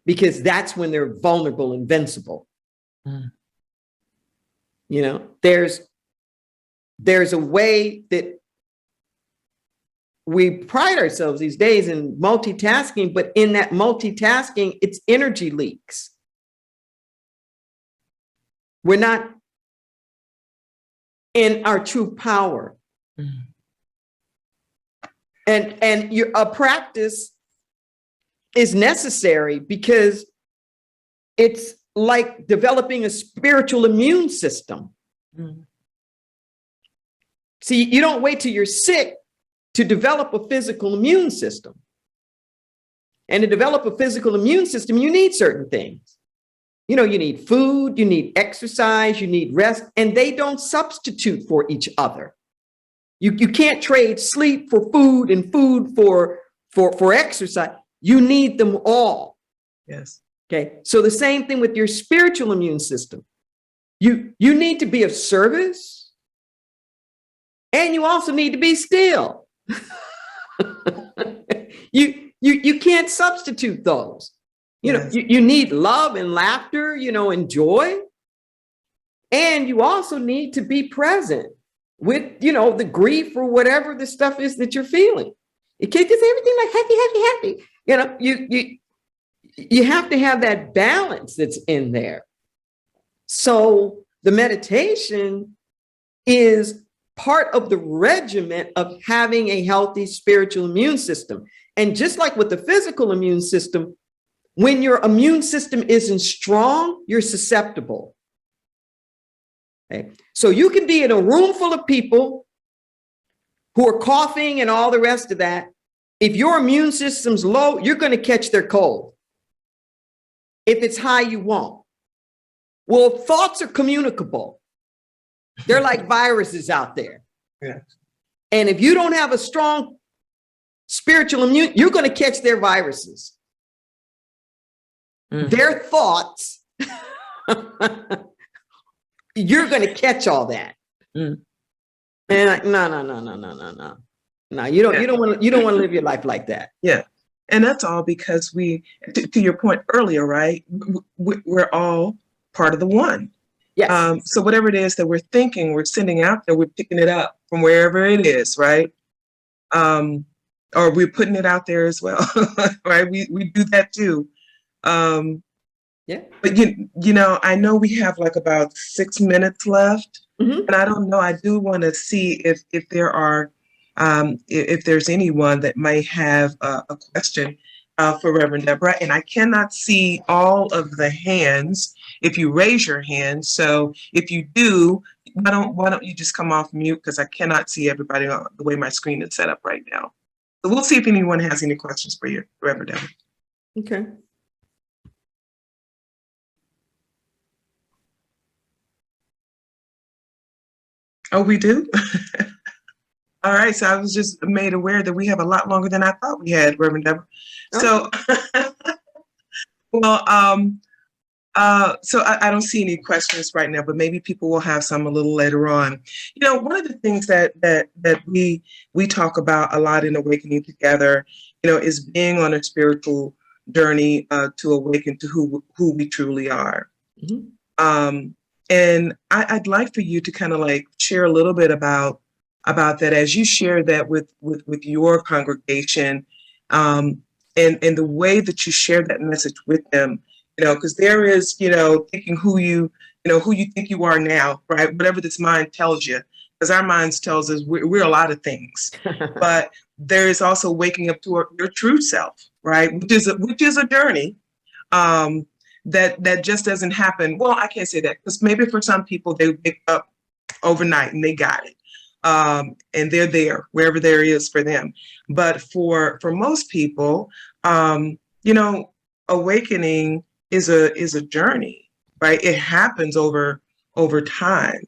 because that's when they're vulnerable, invincible. Mm. You know, there's a way that we pride ourselves these days in multitasking, but in that multitasking, it's energy leaks. We're not in our true power. Mm. And a practice is necessary because it's like developing a spiritual immune system. Mm. See, you don't wait till you're sick to develop a physical immune system. And to develop a physical immune system, you need certain things. You know, you need food, you need exercise, you need rest, and they don't substitute for each other. You can't trade sleep for food and food for exercise. You need them all. Yes. Okay. So the same thing with your spiritual immune system. You need to be of service, and you also need to be still. You can't substitute those. You know, Yes. you need love and laughter, you know, and joy. And you also need to be present with, you know, the grief or whatever the stuff is that you're feeling. You can't just everything like happy, happy, happy. You know, you have to have that balance that's in there. So the meditation is part of the regimen of having a healthy spiritual immune system. And just like with the physical immune system, when your immune system isn't strong, you're susceptible. Okay? So you can be in a room full of people who are coughing and all the rest of that. If your immune system's low, you're going to catch their cold. If it's high, you won't. Well, thoughts are communicable. They're like viruses out there. Yes. And if you don't have a strong spiritual immune, you're going to catch their viruses. Their thoughts, you're going to catch all that. Mm. And no, you don't want to live your life like that. Yeah. And that's all because to your point earlier, right? We're all part of the one. Yes. So whatever it is that we're thinking, we're sending out there, we're picking it up from wherever it is, right? Or we're putting it out there as well, right? We do that too. Yeah. But you know, I know we have like about 6 minutes left, and I don't know. I do want to see if there are if there's anyone that may have a question for Reverend Deborah. And I cannot see all of the hands if you raise your hand. So if you do, why don't you just come off mute, because I cannot see everybody on the way my screen is set up right now. So we'll see if anyone has any questions for you, Reverend Deborah. Okay. Oh, we do? All right. So I was just made aware that we have a lot longer than I thought we had, Reverend Deborah. So, well, so I don't see any questions right now, but maybe people will have some a little later on. You know, one of the things that we talk about a lot in Awakening Together, you know, is being on a spiritual journey to awaken to who we truly are. And I'd like for you to kind of like share a little bit about that as you share that with your congregation, and the way that you share that message with them, you know, because there is, you know, thinking who you think you are now, right? Whatever this mind tells you, because our minds tells us we're a lot of things, but there is also waking up to your true self, right? Which is a journey. That just doesn't happen. Well, I can't say that, because maybe for some people they wake up overnight and they got it, and they're there wherever there is for them. But for most people, you know, awakening is a journey, right? It happens over time.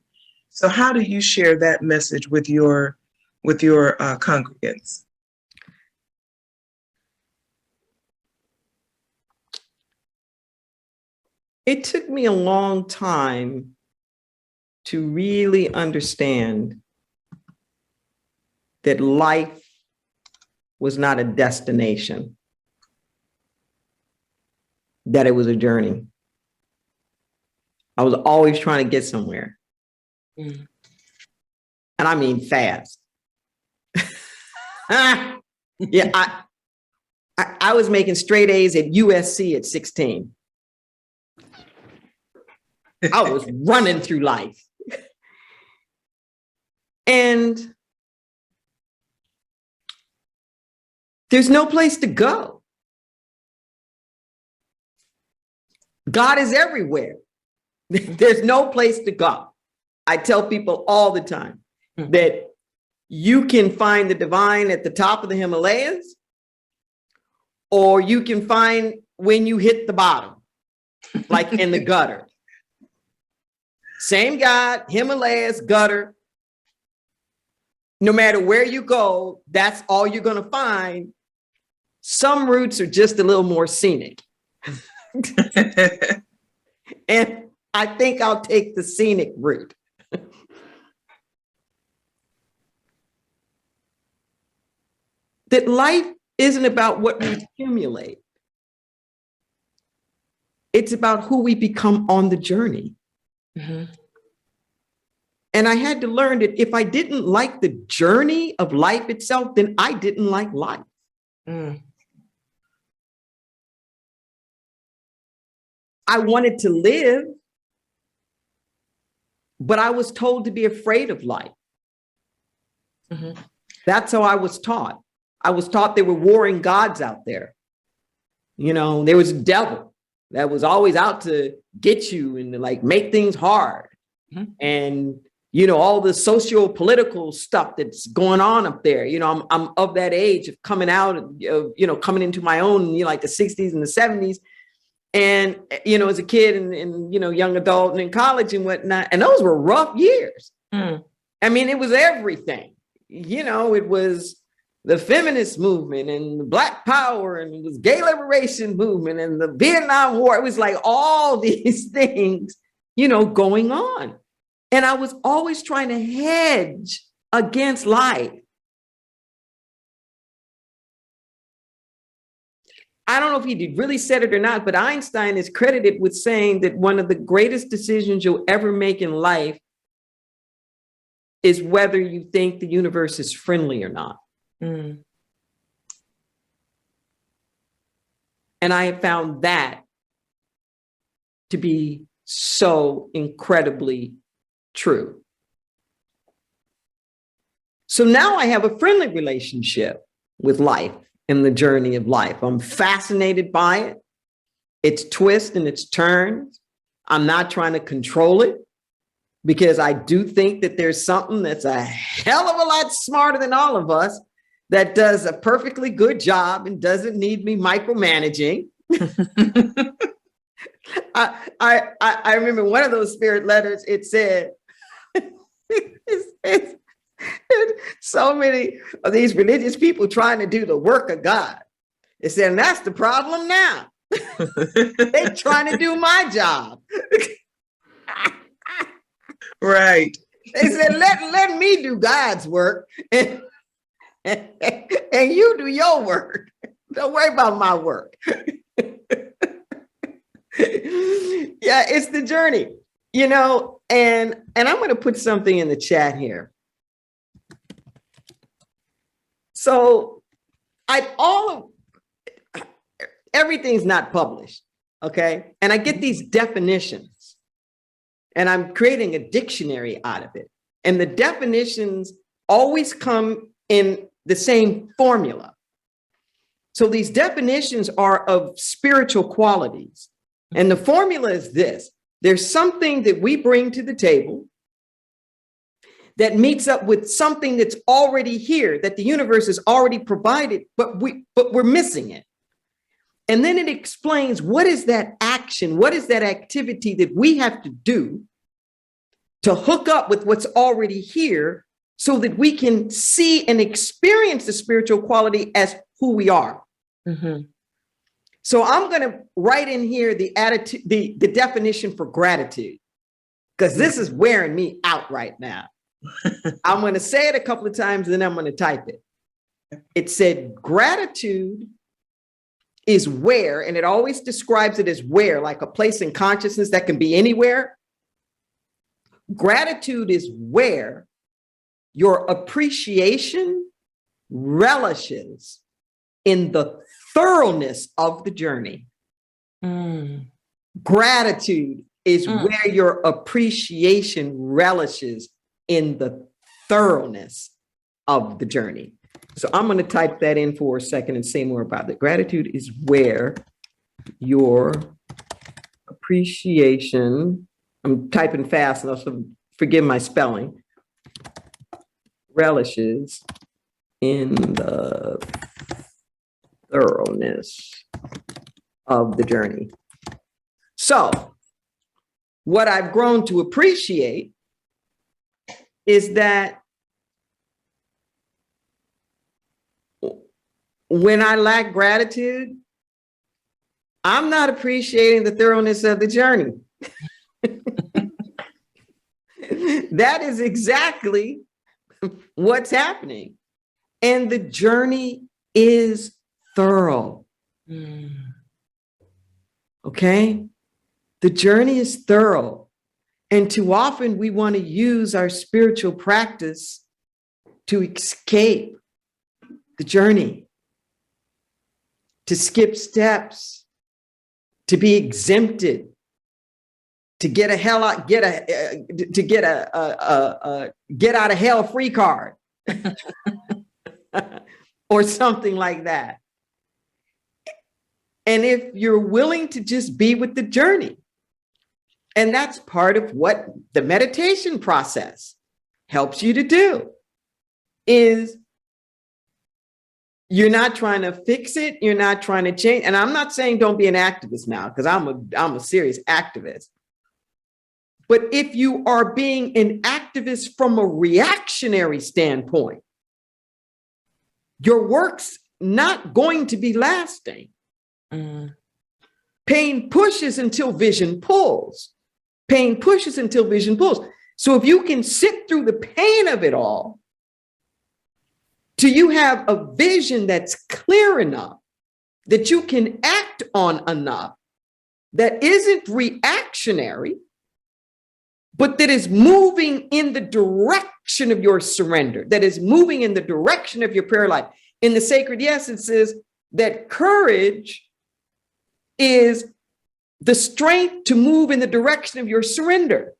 So how do you share that message with your congregants? It took me a long time to really understand that life was not a destination, that it was a journey. I was always trying to get somewhere. And I mean fast. Yeah, I was making straight A's at USC at 16. I was running through life. And there's no place to go. God is everywhere. There's no place to go. I tell people all the time that you can find the divine at the top of the Himalayas, or you can find when you hit the bottom, like in the gutter. Same God, Himalayas, gutter. No matter where you go, that's all you're going to find. Some routes are just a little more scenic. And I think I'll take the scenic route. That life isn't about what we accumulate. It's about who we become on the journey. Mm-hmm. And I had to learn that if I didn't like the journey of life itself, then I didn't like life. Mm. I wanted to live, but I was told to be afraid of life. Mm-hmm. That's how I was taught. I was taught there were warring gods out there. You know, there was a devil that was always out to get you and to like make things hard. Mm-hmm. And, you know, all the socio-political stuff that's going on up there. You know, I'm of that age of coming out of, you know, coming into my own, you know, like the 60s and the 70s. And, you know, as a kid and you know, young adult and in college and whatnot. And those were rough years. Mm. I mean, it was everything. You know, it was the feminist movement and the Black Power and it was gay liberation movement and the Vietnam War. It was like all these things, you know, going on. And I was always trying to hedge against life. I don't know if he really said it or not, but Einstein is credited with saying that one of the greatest decisions you'll ever make in life is whether you think the universe is friendly or not. Mm. And I have found that to be so incredibly true. So now I have a friendly relationship with life and the journey of life. I'm fascinated by it, its twists and its turns. I'm not trying to control it because I do think that there's something that's a hell of a lot smarter than all of us that does a perfectly good job and doesn't need me micromanaging. I remember one of those spirit letters, it said, so many of these religious people trying to do the work of God. It said, and that's the problem now. They're trying to do my job. Right. They said, let me do God's work and you do your work. Don't worry about my work. Yeah, it's the journey, you know, and I'm going to put something in the chat here. So everything's not published, okay? And I get these definitions and I'm creating a dictionary out of it. And the definitions always come in the same formula. So these definitions are of spiritual qualities. And the formula is this: there's something that we bring to the table that meets up with something that's already here, that the universe has already provided, but we're missing it. And then it explains what is that action, what is that activity that we have to do to hook up with what's already here so that we can see and experience the spiritual quality as who we are. Mm-hmm. So I'm going to write in here the attitude, the definition for gratitude, because this is wearing me out right now. I'm going to say it a couple of times and then I'm going to type it. It said gratitude is where, and it always describes it as where, like a place in consciousness that can be anywhere. Gratitude is where your appreciation relishes in the thoroughness of the journey. Mm. Gratitude is where your appreciation relishes in the thoroughness of the journey. So I'm going to type that in for a second and say more about it. Gratitude is where your appreciation. I'm typing fast, and so forgive my spelling. Relishes in the thoroughness of the journey. So, what I've grown to appreciate is that when I lack gratitude, I'm not appreciating the thoroughness of the journey. That is exactly what's happening. And the journey is thorough. Okay? The journey is thorough. And too often we want to use our spiritual practice to escape the journey, to skip steps, to be exempted, to get a get out of hell free card or something like that. And if you're willing to just be with the journey, and that's part of what the meditation process helps you to do, is you're not trying to fix it, you're not trying to change. And I'm not saying don't be an activist now, because I'm a serious activist. But if you are being an activist from a reactionary standpoint, your work's not going to be lasting. Pain pushes until vision pulls. Pain pushes until vision pulls. So if you can sit through the pain of it all, till you have a vision that's clear enough, that you can act on enough, that isn't reactionary, but that is moving in the direction of your surrender, that is moving in the direction of your prayer life. In the Sacred Yes, it says that courage is the strength to move in the direction of your surrender.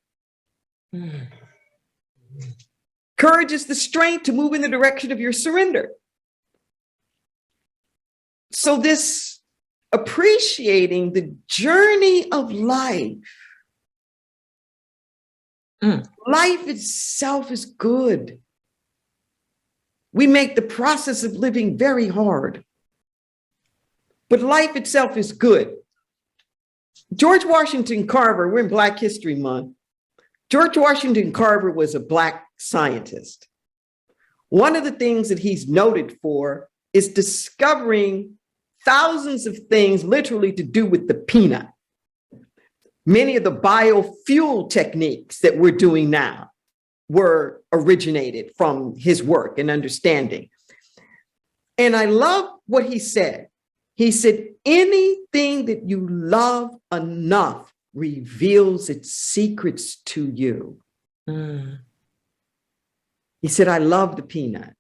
Courage is the strength to move in the direction of your surrender. So this appreciating the journey of life, life itself is good. We make the process of living very hard, but life itself is good. George Washington Carver, we're in Black History Month. George Washington Carver was a Black scientist. One of the things that he's noted for is discovering thousands of things literally to do with the peanut. Many of the biofuel techniques that we're doing now were originated from his work and understanding. And I love what he said. He said, anything that you love enough reveals its secrets to you. He said, I love the peanut.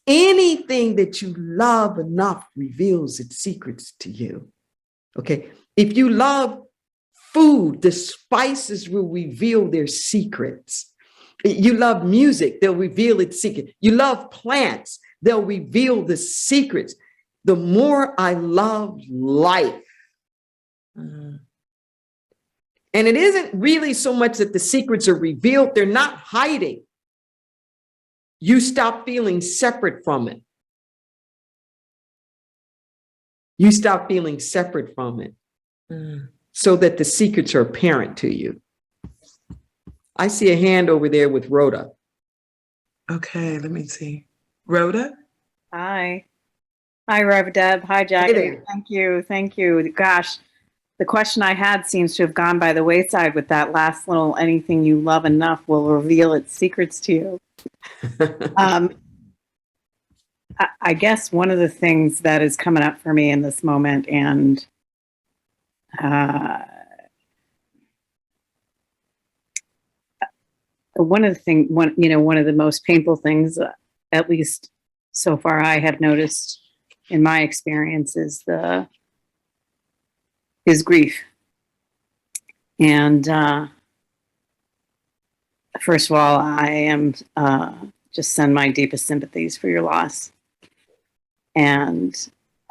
Anything that you love enough reveals its secrets to you. Okay. If you love food, the spices will reveal their secrets. You love music, they'll reveal its secret. You love plants, they'll reveal the secrets. The more I love life. And it isn't really so much that the secrets are revealed, they're not hiding. You stop feeling separate from it. You stop feeling separate from it. So that the secrets are apparent to you. I see a hand over there with Rhoda. Okay, let me see. Rhoda? Hi. Hi, Rev Deb. Hi, Jackie. Hey there. Thank you. Thank you. Gosh, the question I had seems to have gone by the wayside with that last little, anything you love enough will reveal its secrets to you. I guess one of the things that is coming up for me in this moment, and one of the most painful things, at least so far I have noticed in my experience, is grief. And first of all, I am just send my deepest sympathies for your loss. And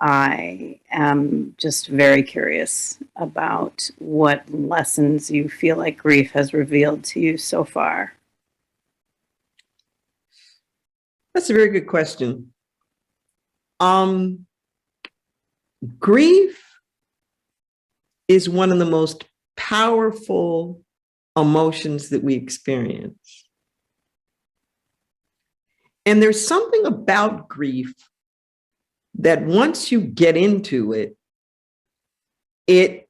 I am just very curious about what lessons you feel like grief has revealed to you so far. That's a very good question. Grief is one of the most powerful emotions that we experience. And there's something about grief that once you get into it, it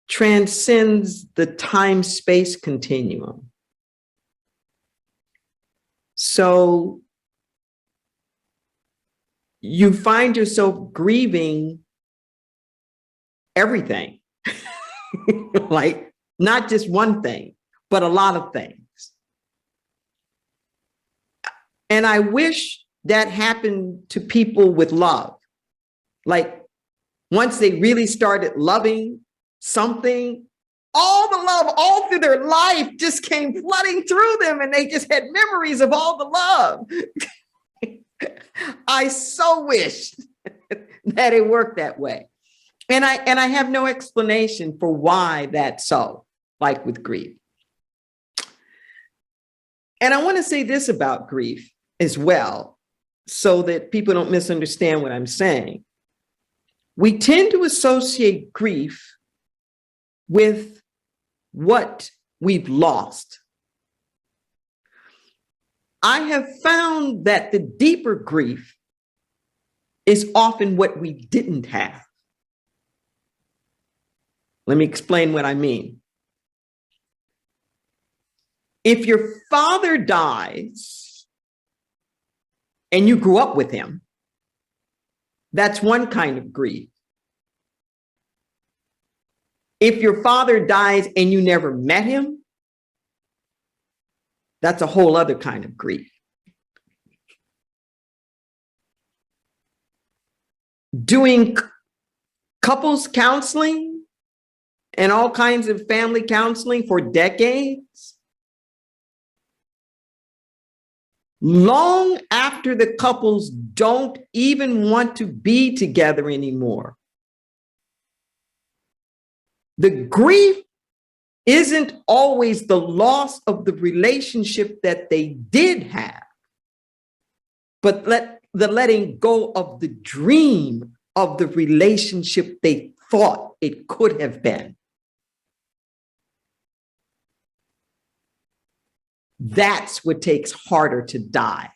transcends the time-space continuum. So you find yourself grieving everything, like not just one thing, but a lot of things. And I wish that happened to people with love. Like once they really started loving something, all the love all through their life just came flooding through them, and they just had memories of all the love. I so wish that it worked that way. And I have no explanation for why that's so, like with grief. And I want to say this about grief as well, so that people don't misunderstand what I'm saying. We tend to associate grief with what we've lost. I have found that the deeper grief is often what we didn't have. Let me explain what I mean. If your father dies and you grew up with him, that's one kind of grief. If your father dies and you never met him, that's a whole other kind of grief. Doing couples counseling and all kinds of family counseling for decades, long after the couples don't even want to be together anymore, the grief isn't always the loss of the relationship that they did have, but the letting go of the dream of the relationship they thought it could have been. That's what takes harder to die,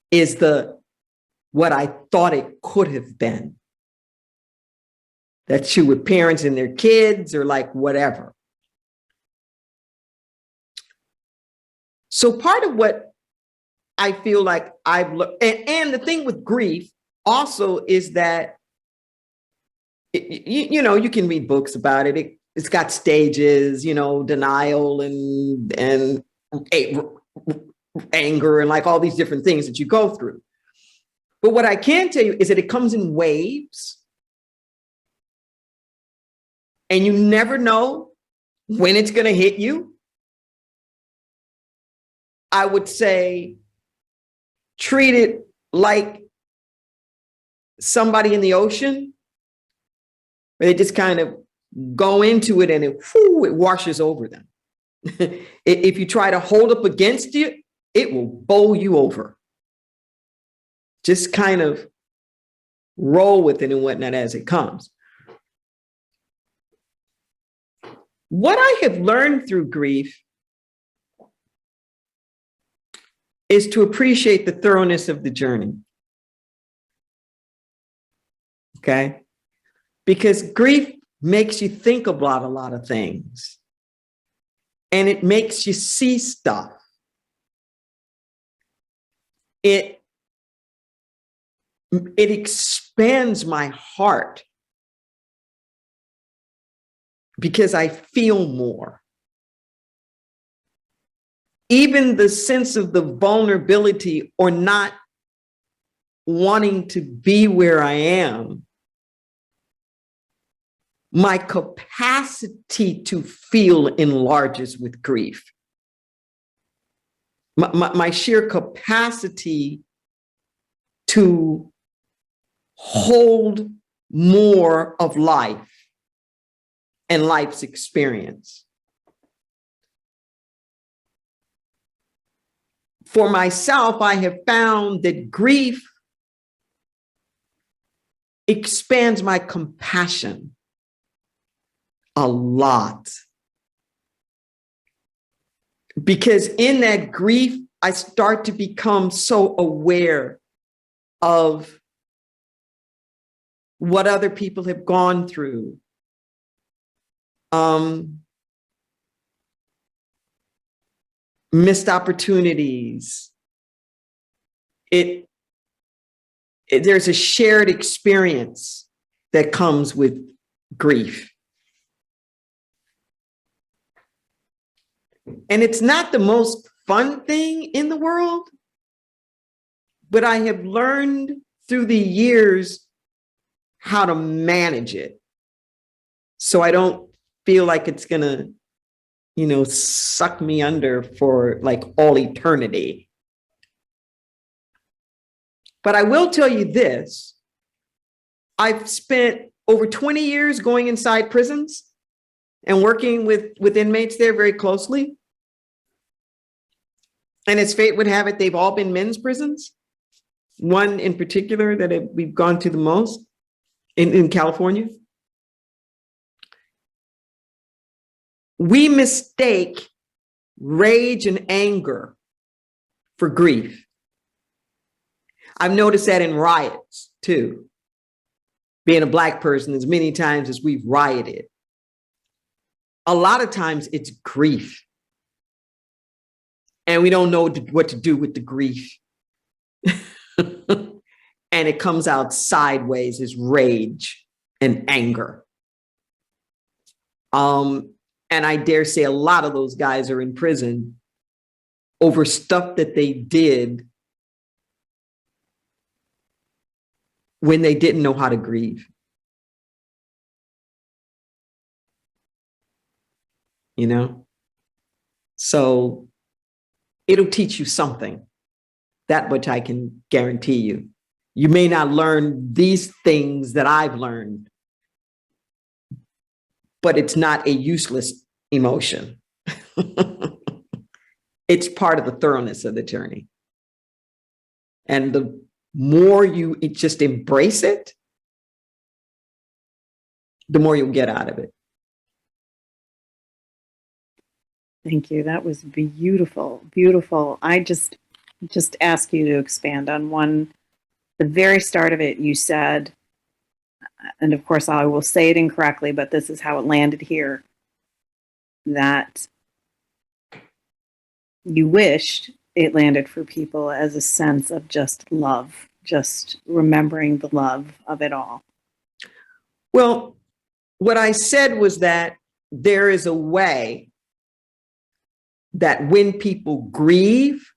is the what I thought it could have been. That's true with parents and their kids, or like whatever. So part of what I feel like I've learned, and the thing with grief also is that, you know, you can read books about it. It's got stages, you know, denial and anger and like all these different things that you go through. But what I can tell you is that it comes in waves. And you never know when it's going to hit you. I would say treat it like somebody in the ocean, where they just kind of go into it and it washes over them. If you try to hold up against it, it will bowl you over. Just kind of roll with it and whatnot as it comes. What I have learned through grief is to appreciate the thoroughness of the journey. Okay? Because grief makes you think about a lot of things. And it makes you see stuff. It expands my heart, because I feel more. Even the sense of the vulnerability or not wanting to be where I am, my capacity to feel enlarges with grief. My sheer capacity to hold more of life and life's experience. For myself, I have found that grief expands my compassion a lot. Because in that grief, I start to become so aware of what other people have gone through. Missed opportunities. There's a shared experience that comes with grief. And it's not the most fun thing in the world, but I have learned through the years how to manage it so I don't feel like it's gonna, suck me under for like all eternity. But I will tell you this, I've spent over 20 years going inside prisons and working with inmates there very closely. And as fate would have it, they've all been men's prisons. One in particular that we've gone to the most in California. We mistake rage and anger for grief. I've noticed that in riots too. Being a Black person, as many times as we've rioted, a lot of times it's grief. And we don't know what to do with the grief. And it comes out sideways as rage and anger. And I dare say a lot of those guys are in prison over stuff that they did when they didn't know how to grieve. So it'll teach you something, that which I can guarantee you. You may not learn these things that I've learned, but it's not a useless emotion. It's part of the thoroughness of the journey. And the more you just embrace it, the more you'll get out of it. Thank you. That was beautiful, beautiful. I just ask you to expand on the very start of it. You said, and of course I will say it incorrectly, but this is how it landed here, that you wished it landed for people as a sense of just love, just remembering the love of it all. Well, what I said was that there is a way that when people grieve,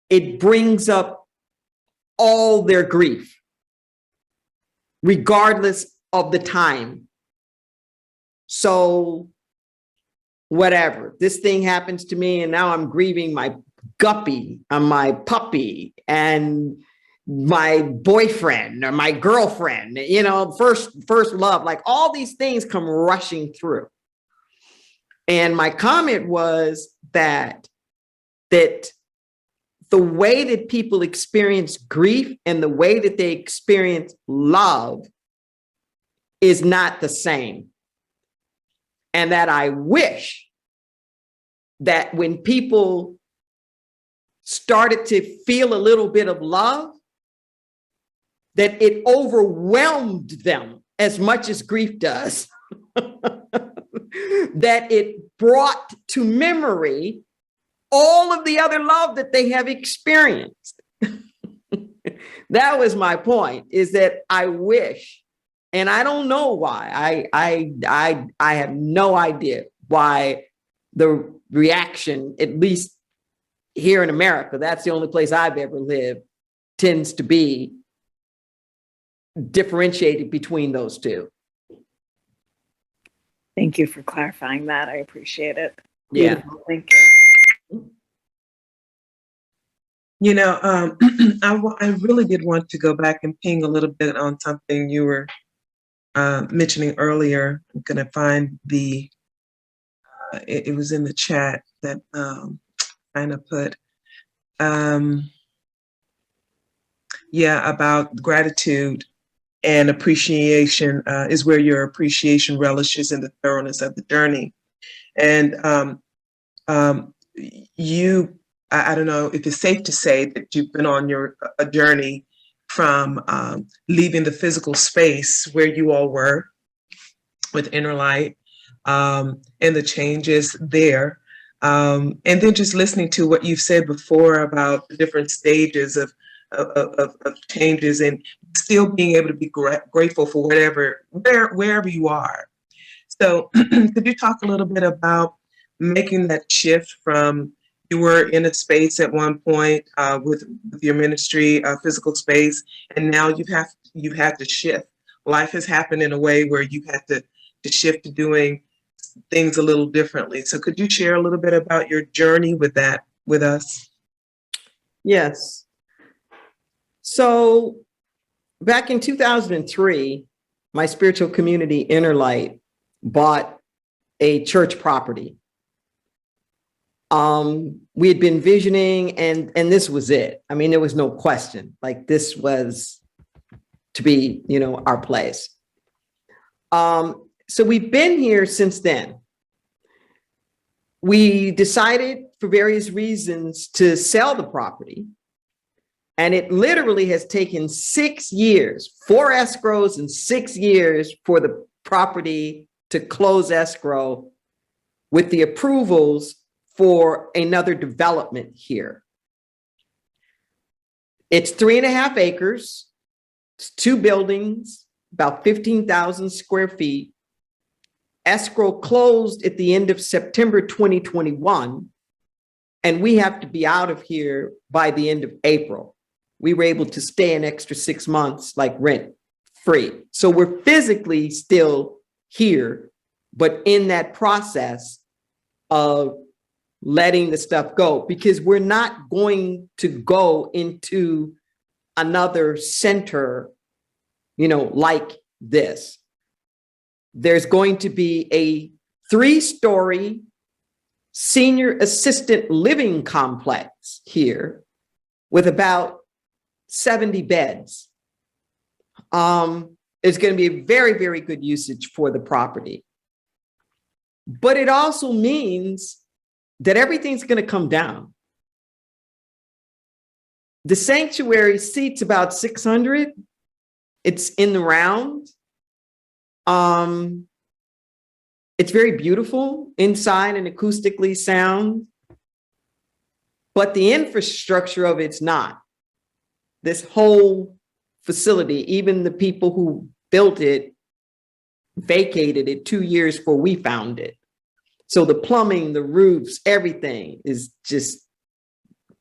it brings up all their grief, regardless of the time. So whatever, this thing happens to me and now I'm grieving my guppy and my puppy and my boyfriend or my girlfriend, first love, like all these things come rushing through. And my comment was that the way that people experience grief and the way that they experience love is not the same. And that I wish that when people started to feel a little bit of love, that it overwhelmed them as much as grief does. That it brought to memory all of the other love that they have experienced. That was my point, is that I wish, and I don't know why, I have no idea why the reaction, at least here in America, that's the only place I've ever lived, tends to be differentiated between those two. Thank you for clarifying that. I appreciate it. Yeah. Beautiful. Thank you. You know, I really did want to go back and ping a little bit on something you were mentioning earlier. I'm going to find it was in the chat that Anna put. Yeah, about gratitude and appreciation is where your appreciation relishes in the thoroughness of the journey. And you, I don't know if it's safe to say that you've been on a journey from leaving the physical space where you all were with Inner Light, and the changes there. And then just listening to what you've said before about the different stages of changes, and still being able to be grateful for wherever you are. So could you talk a little bit about making that shift from, you were in a space at one point with your ministry, physical space, and now you've had to shift. Life has happened in a way where you've had to shift to doing things a little differently. So could you share a little bit about your journey with that with us? Yes. So back in 2003, my spiritual community, Inner Light, bought a church property. We had been visioning, and this was it. I mean, there was no question. Like, this was to be, our place. So we've been here since then. We decided for various reasons to sell the property. And it literally has taken 6 years, 4 escrows and 6 years for the property to close escrow with the approvals for another development here. It's 3.5 acres. It's 2 buildings, about 15,000 square feet. Escrow closed at the end of September 2021, and we have to be out of here by the end of April. We were able to stay an extra 6 months, like rent free. So we're physically still here, but in that process of letting the stuff go, because we're not going to go into another center, like this. There's going to be a 3-story senior assistant living complex here with about 70 beds. It's going to be a very, very good usage for the property. But it also means that everything's going to come down. The sanctuary seats about 600. It's in the round. It's very beautiful inside and acoustically sound, but the infrastructure of it's not. This whole facility, even the people who built it, vacated it 2 years before we found it. So the plumbing, the roofs, everything is just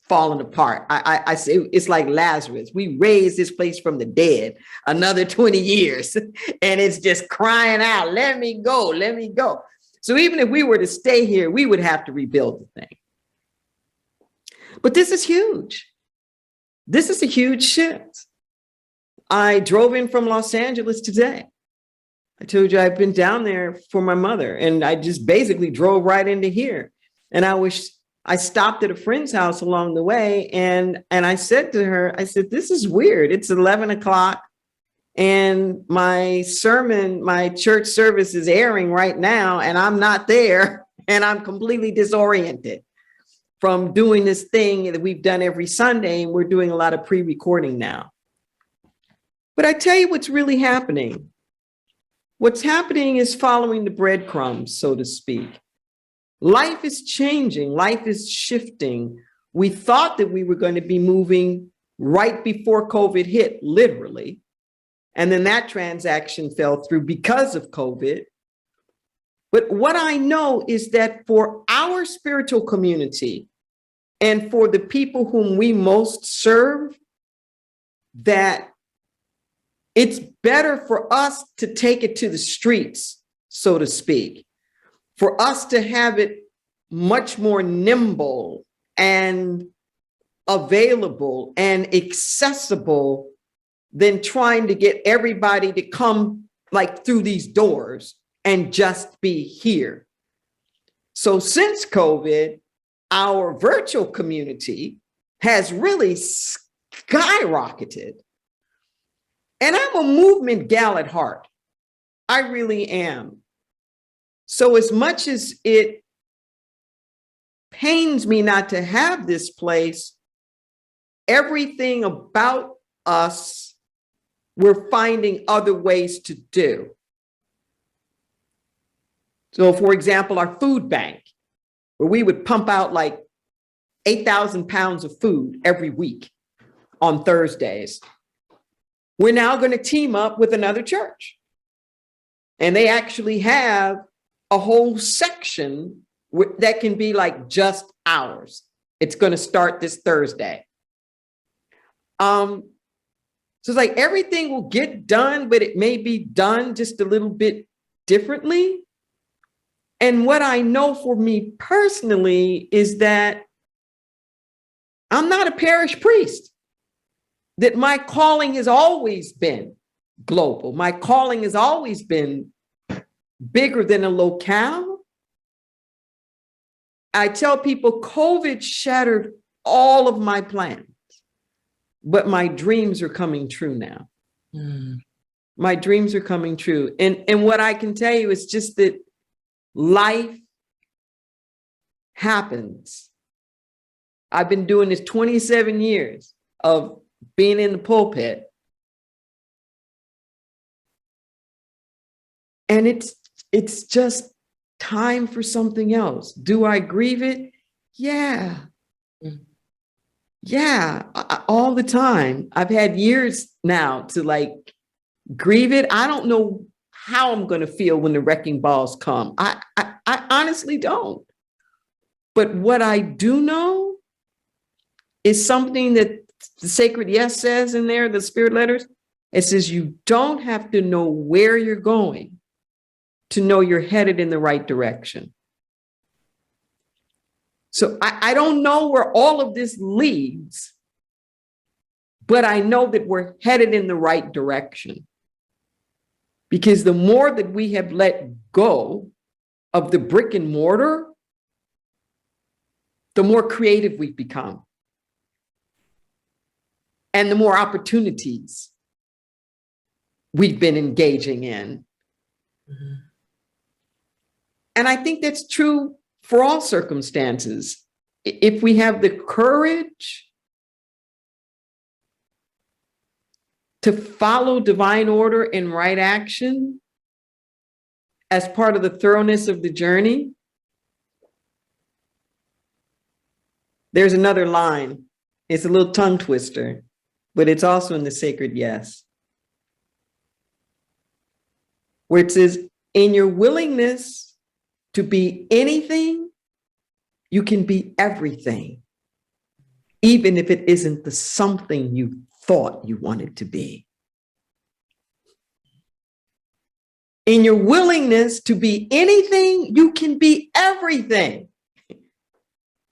falling apart. I say it's like Lazarus. We raised this place from the dead another 20 years, and it's just crying out, let me go, let me go. So even if we were to stay here, we would have to rebuild the thing. But this is huge. This is a huge shift. I drove in from Los Angeles today. I told you I've been down there for my mother, and I just basically drove right into here. And I stopped at a friend's house along the way, and I said to her, I said, this is weird. It's 11 o'clock and my church service is airing right now, and I'm not there, and I'm completely disoriented from doing this thing that we've done every Sunday, and we're doing a lot of pre-recording now. But I tell you what's really happening. What's happening is following the breadcrumbs, so to speak. Life is changing. Life is shifting. We thought that we were going to be moving right before COVID hit, literally. And then that transaction fell through because of COVID. But what I know is that for our spiritual community and for the people whom we most serve, that it's better for us to take it to the streets, so to speak, for us to have it much more nimble and available and accessible than trying to get everybody to come like through these doors and just be here. So since COVID, our virtual community has really skyrocketed. And I'm a movement gal at heart. I really am. So as much as it pains me not to have this place, everything about us, we're finding other ways to do. So for example, our food bank, where we would pump out like 8,000 pounds of food every week on Thursdays. We're now going to team up with another church. And they actually have a whole section that can be like just ours. It's going to start this Thursday. So it's like everything will get done, but it may be done just a little bit differently. And what I know for me personally is that I'm not a parish priest, that my calling has always been global. My calling has always been bigger than a locale. I tell people COVID shattered all of my plans, but my dreams are coming true now. My dreams are coming true. And what I can tell you is just that life happens. I've been doing this 27 years of being in the pulpit. And it's just time for something else. Do I grieve it? Yeah. Yeah, all the time. I've had years now to like grieve it. I don't know how I'm going to feel when the wrecking balls come. I honestly don't. But what I do know is something that the Sacred Yes says in there, the Spirit Letters. It says you don't have to know where you're going to know you're headed in the right direction. So I don't know where all of this leads, but I know that we're headed in the right direction. Because the more that we have let go of the brick and mortar, the more creative we've become. And the more opportunities we've been engaging in. Mm-hmm. And I think that's true for all circumstances. If we have the courage to follow divine order and right action as part of the thoroughness of the journey, there's another line. It's a little tongue twister, but it's also in the Sacred Yes, where it says, in your willingness to be anything, you can be everything, even if it isn't the something you thought you wanted to be. In your willingness to be anything, you can be everything,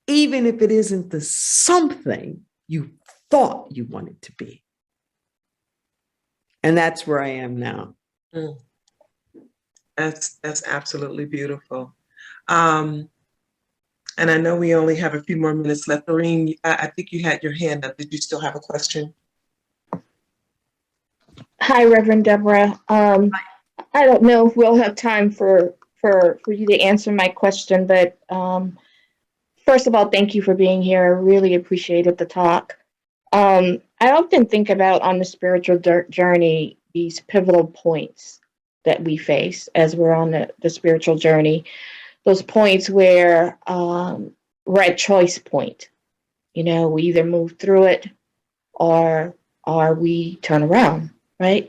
even if it isn't the something you thought you wanted to be. And that's where I am now. That's absolutely beautiful. And I know we only have a few more minutes left. Lorene, I think you had your hand up. Did you still have a question? Hi, Reverend Deborah. I don't know if we'll have time for you to answer my question, but first of all, thank you for being here. I really appreciated the talk. I often think about on the spiritual journey, these pivotal points that we face as we're on the spiritual journey, those points where we're at choice point. You know, we either move through it or we turn around, right?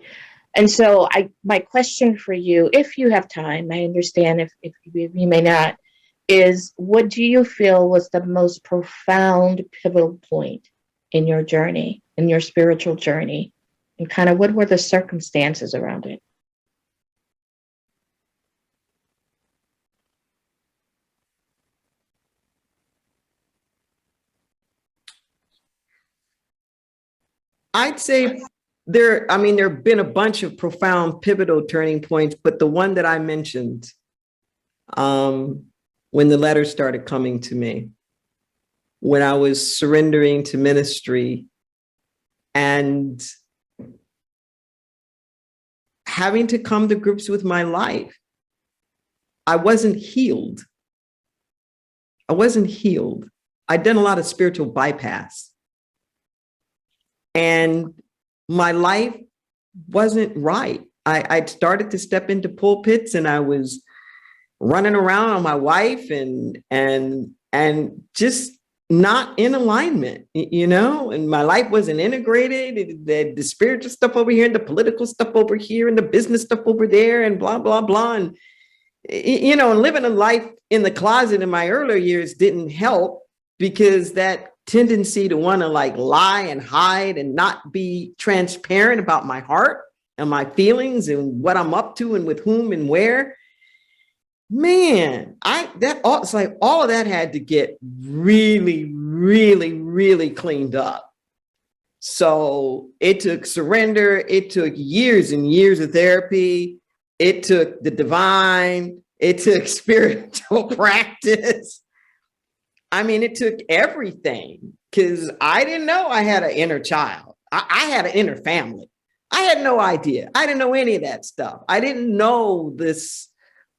And so my question for you, if you have time, I understand if you may not, is what do you feel was the most profound pivotal point in your journey, in your spiritual journey? And kind of what were the circumstances around it? I'd say there have been a bunch of profound, pivotal turning points, but the one that I mentioned, when the letters started coming to me, when I was surrendering to ministry and having to come to grips with my life, I wasn't healed. I'd done a lot of spiritual bypass. And my life wasn't right. I'd started to step into pulpits and I was running around on my wife and just not in alignment, and my life wasn't integrated. The spiritual stuff over here and the political stuff over here and the business stuff over there and blah, blah, blah. And, and living a life in the closet in my earlier years didn't help, because that tendency to want to lie and hide and not be transparent about my heart and my feelings and what I'm up to and with whom and where. Man, it's like all of that had to get really, really, really cleaned up. So it took surrender. It took years and years of therapy. It took the divine. It took spiritual practice. It took everything, because I didn't know I had an inner child. I had an inner family. I had no idea. I didn't know any of that stuff. I didn't know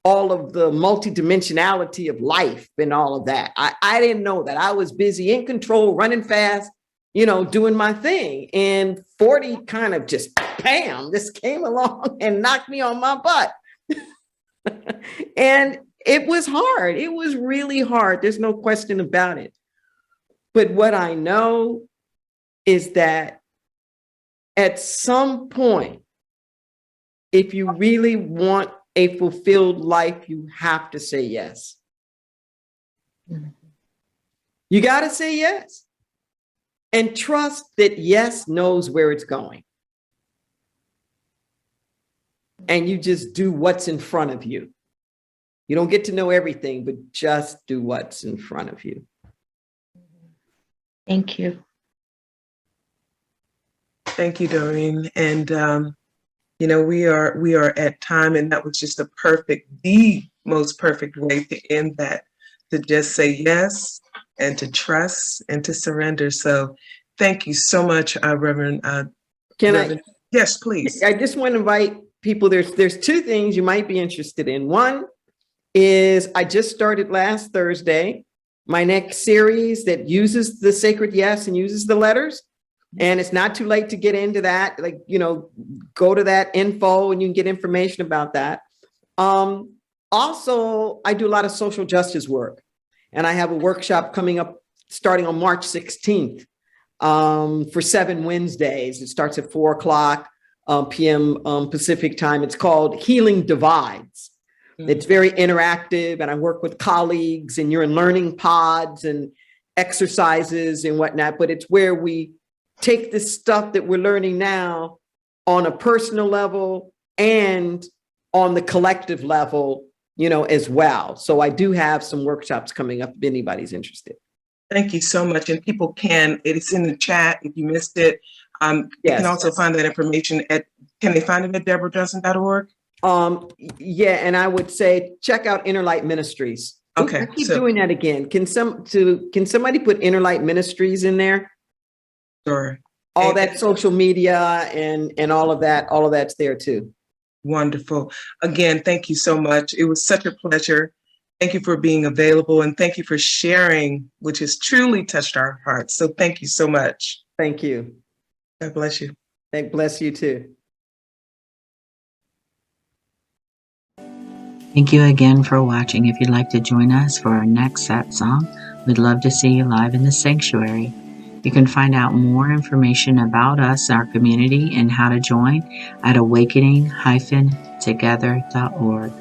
all of the multidimensionality of life and all of that. I didn't know that. I was busy, in control, running fast, doing my thing. And 40 kind of just, bam, just came along and knocked me on my butt. And it was hard. It was really hard. There's no question about it. But what I know is that at some point, if you really want a fulfilled life, you have to say yes. You got to say yes. And trust that yes knows where it's going. And you just do what's in front of you. You don't get to know everything, but just do what's in front of you. Thank you. Thank you, Doreen. And we are at time, and that was just the most perfect way to end that, to just say yes and to trust and to surrender. So thank you so much, Reverend. Reverend. Yes, please. I just want to invite people. There's two things you might be interested in. One is I just started last Thursday my next series that uses the sacred yes and uses the letters. And it's not too late to get into that. Go to that info and you can get information about that. Also, I do a lot of social justice work, and I have a workshop coming up starting on March 16th for 7 Wednesdays. It starts at 4:00 p.m. Pacific time. It's called Healing Divides. It's very interactive, and I work with colleagues, and you're in learning pods and exercises and whatnot, but it's where we take this stuff that we're learning now on a personal level and on the collective level, as well. So I do have some workshops coming up if anybody's interested. Thank you so much. And people it's in the chat if you missed it. You can also find that information can they find it at deborahjohnson.org? Yeah, and I would say check out Inner Light Ministries. Okay. I keep doing that again. Can somebody put Inner Light Ministries in there? Sure. All that social media and all of that's there too. Wonderful. Again, thank you so much. It was such a pleasure. Thank you for being available, and thank you for sharing, which has truly touched our hearts. So thank you so much. Thank you. God bless you. God bless you too. Thank you again for watching. If you'd like to join us for our next Satsang, we'd love to see you live in the sanctuary. You can find out more information about us, our community, and how to join at awakening-together.org.